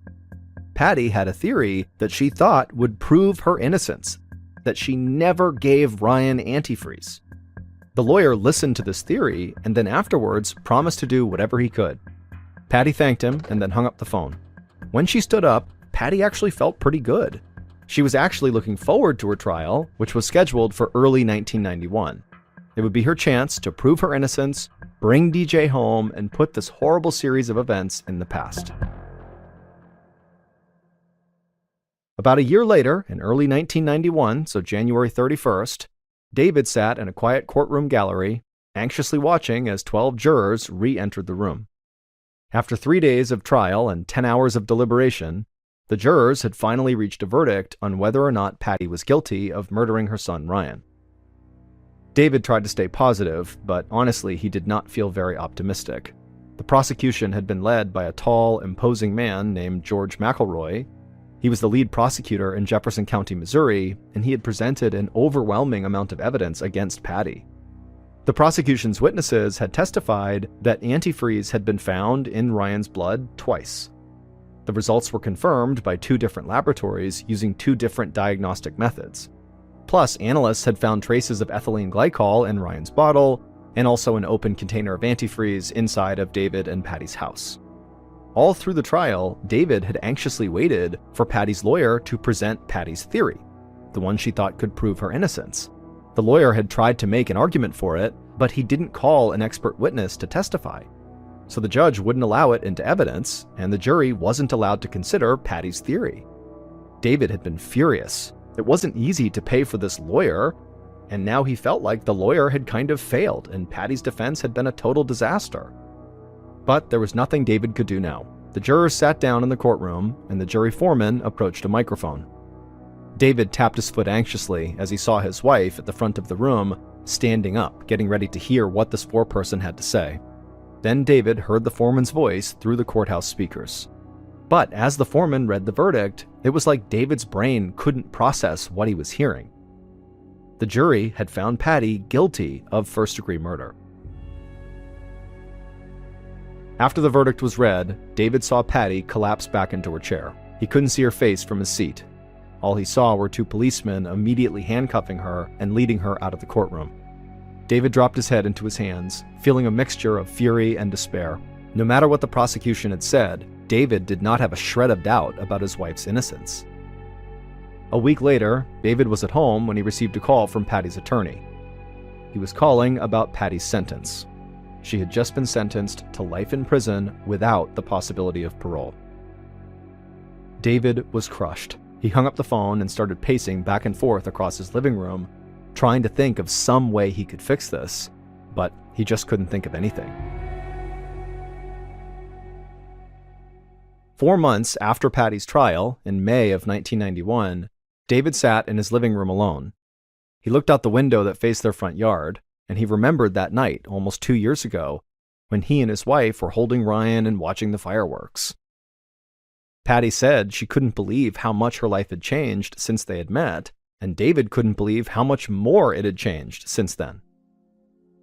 Patty had a theory that she thought would prove her innocence, that she never gave Ryan antifreeze. The lawyer listened to this theory and then afterwards promised to do whatever he could. Patty thanked him and then hung up the phone. When she stood up, Patty actually felt pretty good. She was actually looking forward to her trial, which was scheduled for early 1991. It would be her chance to prove her innocence, bring DJ home, and put this horrible series of events in the past. About a year later, in early 1991, so January 31st, David sat in a quiet courtroom gallery, anxiously watching as 12 jurors re-entered the room. After 3 days of trial and 10 hours of deliberation, the jurors had finally reached a verdict on whether or not Patty was guilty of murdering her son Ryan. David tried to stay positive, but honestly, he did not feel very optimistic. The prosecution had been led by a tall, imposing man named George McElroy. He was the lead prosecutor in Jefferson County, Missouri, and he had presented an overwhelming amount of evidence against Patty. The prosecution's witnesses had testified that antifreeze had been found in Ryan's blood twice. The results were confirmed by 2 different laboratories using 2 different diagnostic methods. Plus, analysts had found traces of ethylene glycol in Ryan's bottle, and also an open container of antifreeze inside of David and Patty's house. All through the trial, David had anxiously waited for Patty's lawyer to present Patty's theory, the one she thought could prove her innocence. The lawyer had tried to make an argument for it, but he didn't call an expert witness to testify. So the judge wouldn't allow it into evidence, and the jury wasn't allowed to consider Patty's theory. David had been furious. It wasn't easy to pay for this lawyer, and now he felt like the lawyer had kind of failed, and Patty's defense had been a total disaster. But there was nothing David could do now. The jurors sat down in the courtroom, and the jury foreman approached a microphone. David tapped his foot anxiously as he saw his wife at the front of the room, standing up, getting ready to hear what this foreperson had to say. Then David heard the foreman's voice through the courthouse speakers. But as the foreman read the verdict, it was like David's brain couldn't process what he was hearing. The jury had found Patty guilty of first-degree murder. After the verdict was read, David saw Patty collapse back into her chair. He couldn't see her face from his seat. All he saw were 2 policemen immediately handcuffing her and leading her out of the courtroom. David dropped his head into his hands, feeling a mixture of fury and despair. No matter what the prosecution had said, David did not have a shred of doubt about his wife's innocence. A week later, David was at home when he received a call from Patty's attorney. He was calling about Patty's sentence. She had just been sentenced to life in prison without the possibility of parole. David was crushed. He hung up the phone and started pacing back and forth across his living room, trying to think of some way he could fix this, but he just couldn't think of anything. 4 months after Patty's trial, in May of 1991, David sat in his living room alone. He looked out the window that faced their front yard, and he remembered that night, almost 2 years ago, when he and his wife were holding Ryan and watching the fireworks. Patty said she couldn't believe how much her life had changed since they had met, and David couldn't believe how much more it had changed since then.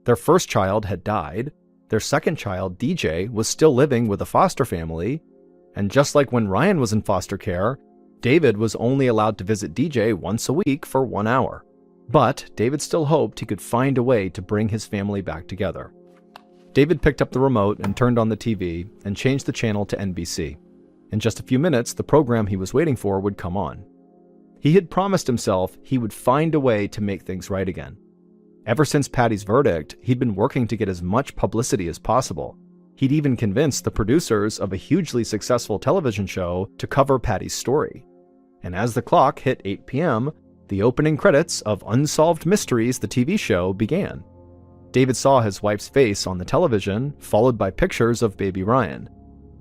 Their first child had died, Their second child, DJ, was still living with a foster family, and just like when Ryan was in foster care, David was only allowed to visit DJ once a week for 1 hour. But David still hoped he could find a way to bring his family back together. David picked up the remote and turned on the TV and changed the channel to NBC. In just a few minutes, the program he was waiting for would come on. He had promised himself he would find a way to make things right again. Ever since Patty's verdict, he'd been working to get as much publicity as possible. He'd even convinced the producers of a hugely successful television show to cover Patty's story. And as the clock hit 8 p.m., the opening credits of Unsolved Mysteries, the TV show, began. David saw his wife's face on the television, followed by pictures of baby Ryan.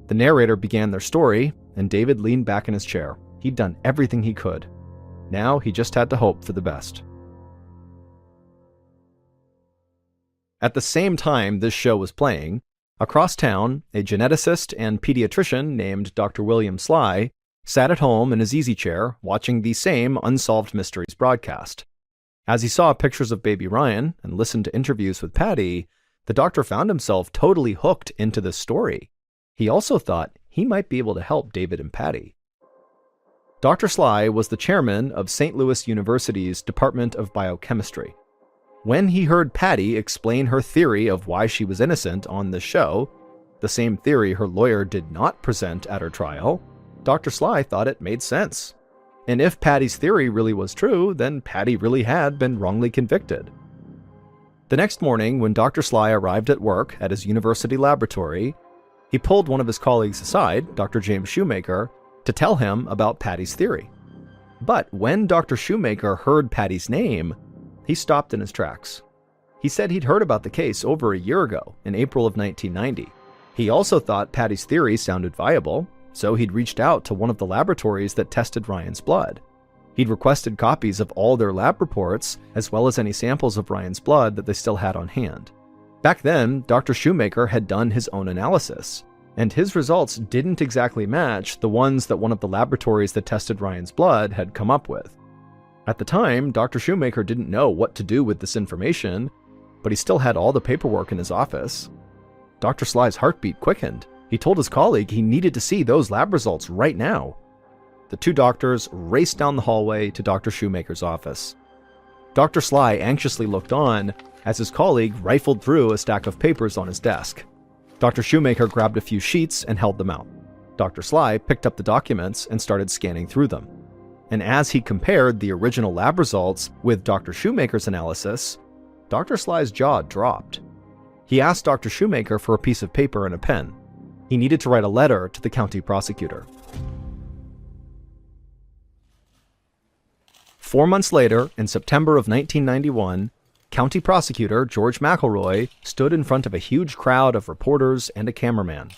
The narrator began their story, and David leaned back in his chair. He'd done everything he could. Now he just had to hope for the best. At the same time this show was playing, across town, a geneticist and pediatrician named Dr. William Sly sat at home in his easy chair watching the same Unsolved Mysteries broadcast. As he saw pictures of baby Ryan and listened to interviews with Patty, the doctor found himself totally hooked into this story. He also thought he might be able to help David and Patty. Dr. Sly was the chairman of St. Louis University's Department of Biochemistry. When he heard Patty explain her theory of why she was innocent on this show, the same theory her lawyer did not present at her trial, Dr. Sly thought it made sense. And if Patty's theory really was true, then Patty really had been wrongly convicted. The next morning, when Dr. Sly arrived at work at his university laboratory, he pulled one of his colleagues aside, Dr. James Shoemaker, to tell him about Patty's theory. But when Dr. Shoemaker heard Patty's name, he stopped in his tracks. He said he'd heard about the case over a year ago, in April of 1990. He also thought Patty's theory sounded viable, so he'd reached out to one of the laboratories that tested Ryan's blood. He'd requested copies of all their lab reports, as well as any samples of Ryan's blood that they still had on hand. Back then, Dr. Shoemaker had done his own analysis, and his results didn't exactly match the ones that one of the laboratories that tested Ryan's blood had come up with. At the time, Dr. Shoemaker didn't know what to do with this information, but he still had all the paperwork in his office. Dr. Sly's heartbeat quickened. He told his colleague he needed to see those lab results right now. The two doctors raced down the hallway to Dr. Shoemaker's office. Dr. Sly anxiously looked on as his colleague rifled through a stack of papers on his desk. Dr. Shoemaker grabbed a few sheets and held them out. Dr. Sly picked up the documents and started scanning through them. And as he compared the original lab results with Dr. Shoemaker's analysis, Dr. Sly's jaw dropped. He asked Dr. Shoemaker for a piece of paper and a pen. He needed to write a letter to the county prosecutor. 4 months later, in September of 1991, County Prosecutor George McElroy stood in front of a huge crowd of reporters and a cameraman.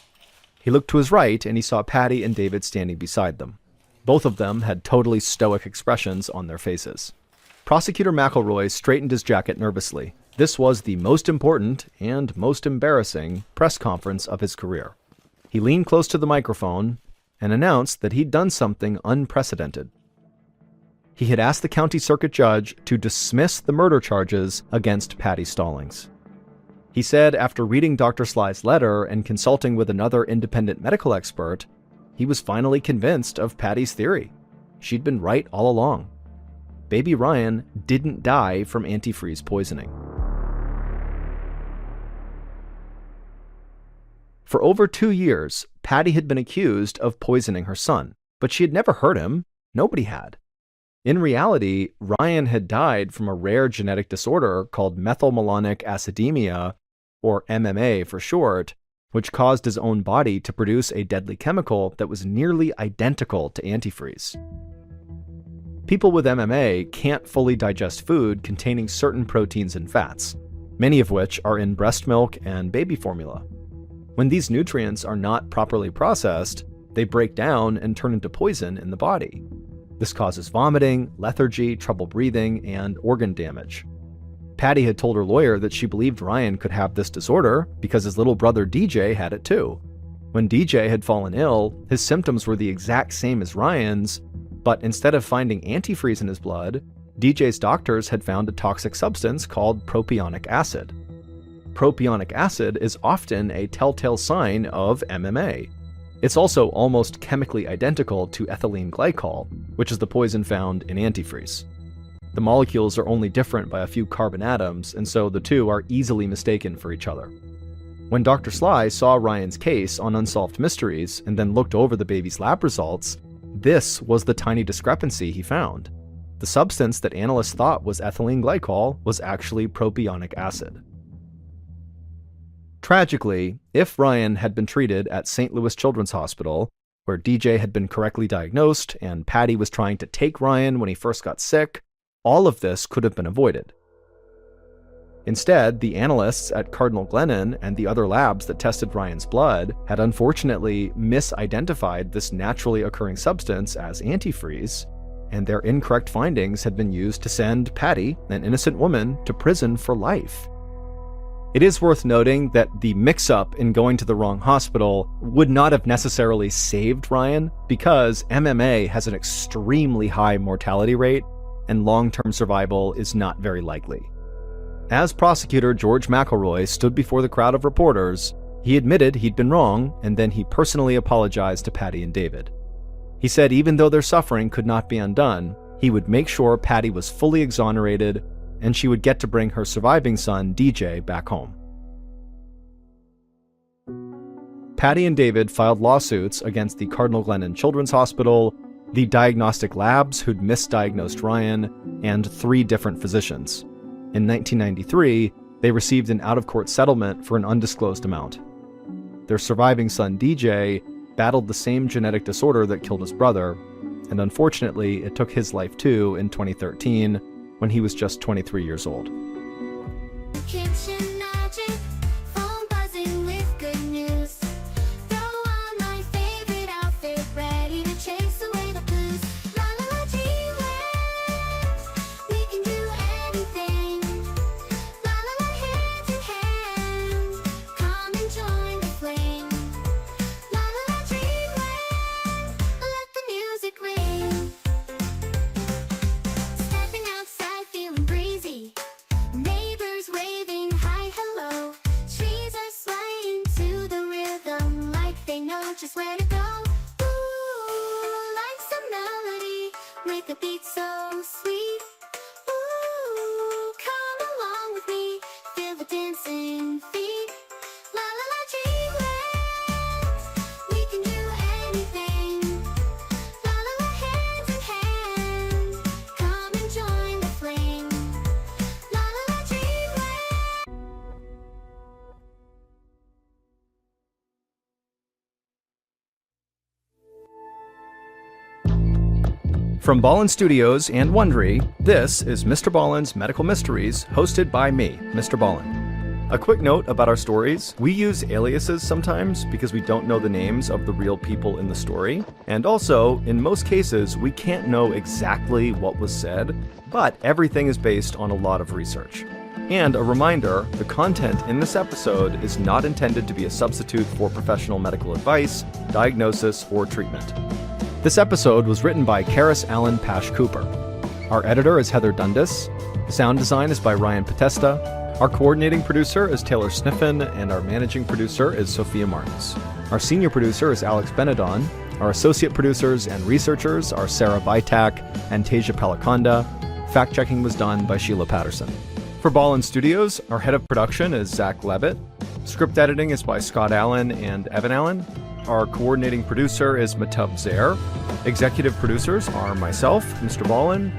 He looked to his right and he saw Patty and David standing beside them. Both of them had totally stoic expressions on their faces. Prosecutor McElroy straightened his jacket nervously. This was the most important and most embarrassing press conference of his career. He leaned close to the microphone and announced that he'd done something unprecedented. He had asked the county circuit judge to dismiss the murder charges against Patty Stallings. He said after reading Dr. Sly's letter and consulting with another independent medical expert, he was finally convinced of Patty's theory. She'd been right all along. Baby Ryan didn't die from antifreeze poisoning. For over 2 years, Patty had been accused of poisoning her son, but she had never hurt him. Nobody had. In reality, Ryan had died from a rare genetic disorder called methylmalonic acidemia, or MMA for short, which caused his own body to produce a deadly chemical that was nearly identical to antifreeze. People with MMA can't fully digest food containing certain proteins and fats, many of which are in breast milk and baby formula. When these nutrients are not properly processed, they break down and turn into poison in the body. This causes vomiting, lethargy, trouble breathing, and organ damage. Patty had told her lawyer that she believed Ryan could have this disorder because his little brother DJ had it too. When DJ had fallen ill, his symptoms were the exact same as Ryan's, but instead of finding antifreeze in his blood, DJ's doctors had found a toxic substance called propionic acid. propionic acid is often a telltale sign of MMA. It's also almost chemically identical to ethylene glycol, which is the poison found in antifreeze. The molecules are only different by a few carbon atoms, and so the two are easily mistaken for each other. When Dr. Sly saw Ryan's case on Unsolved Mysteries and then looked over the baby's lab results, this was the tiny discrepancy he found. The substance that analysts thought was ethylene glycol was actually propionic acid. Tragically, if Ryan had been treated at St. Louis Children's Hospital, where DJ had been correctly diagnosed and Patty was trying to take Ryan when he first got sick, all of this could have been avoided. Instead, the analysts at Cardinal Glennon and the other labs that tested Ryan's blood had unfortunately misidentified this naturally occurring substance as antifreeze, and their incorrect findings had been used to send Patty, an innocent woman, to prison for life. It is worth noting that the mix-up in going to the wrong hospital would not have necessarily saved Ryan, because MMA has an extremely high mortality rate, and long-term survival is not very likely. As prosecutor George McElroy stood before the crowd of reporters, he admitted he'd been wrong, and then he personally apologized to Patty and David. He said even though their suffering could not be undone, he would make sure Patty was fully exonerated, and she would get to bring her surviving son, DJ, back home. Patty and David filed lawsuits against the Cardinal Glennon Children's Hospital, the diagnostic labs who'd misdiagnosed Ryan, and 3 different physicians. In 1993, they received an out-of-court settlement for an undisclosed amount. Their surviving son, DJ, battled the same genetic disorder that killed his brother, and unfortunately, it took his life too in 2013, when he was just 23 years old. Kitchen magic, phone buzzing with good news. Throw on my favorite outfit, ready to chase away the blues. La la la G-Waves, we can do anything. La la la hand in hand, come and join the flame. La la la G-Waves, let the music ring. Stepping outside, feeling breezy. Neighbors waving hi, hello. Trees are swaying to the rhythm like they know just where to go. Ooh, like some melody with a beat so sweet. Ooh, come along with me, feel the dancing feet. La la la G-Waves, we can do anything. La la la hand in hand, come and join the flame. La la la G-Waves. From Ballen Studios and Wondery, this is Mr. Ballen's Medical Mysteries, hosted by me, Mr. Ballen. A quick note about our stories: we use aliases sometimes because we don't know the names of the real people in the story, and also, in most cases, we can't know exactly what was said, but everything is based on a lot of research. And a reminder, the content in this episode is not intended to be a substitute for professional medical advice, diagnosis, or treatment. This episode was written by Karis Allen Pash Cooper. Our editor is Heather Dundas. Sound design is by Ryan Potesta. Our coordinating producer is Taylor Sniffen, and our managing producer is Sophia Martins. Our senior producer is Alex Benedon. Our associate producers and researchers are Sarah Vitak and Tasia Palakonda. Fact-checking was done by Sheila Patterson. For Ballen Studios, our head of production is Zach Levitt. Script editing is by Scott Allen and Evan Allen. Our coordinating producer is Matub Zaire. Executive producers are myself, Mr. Ballen,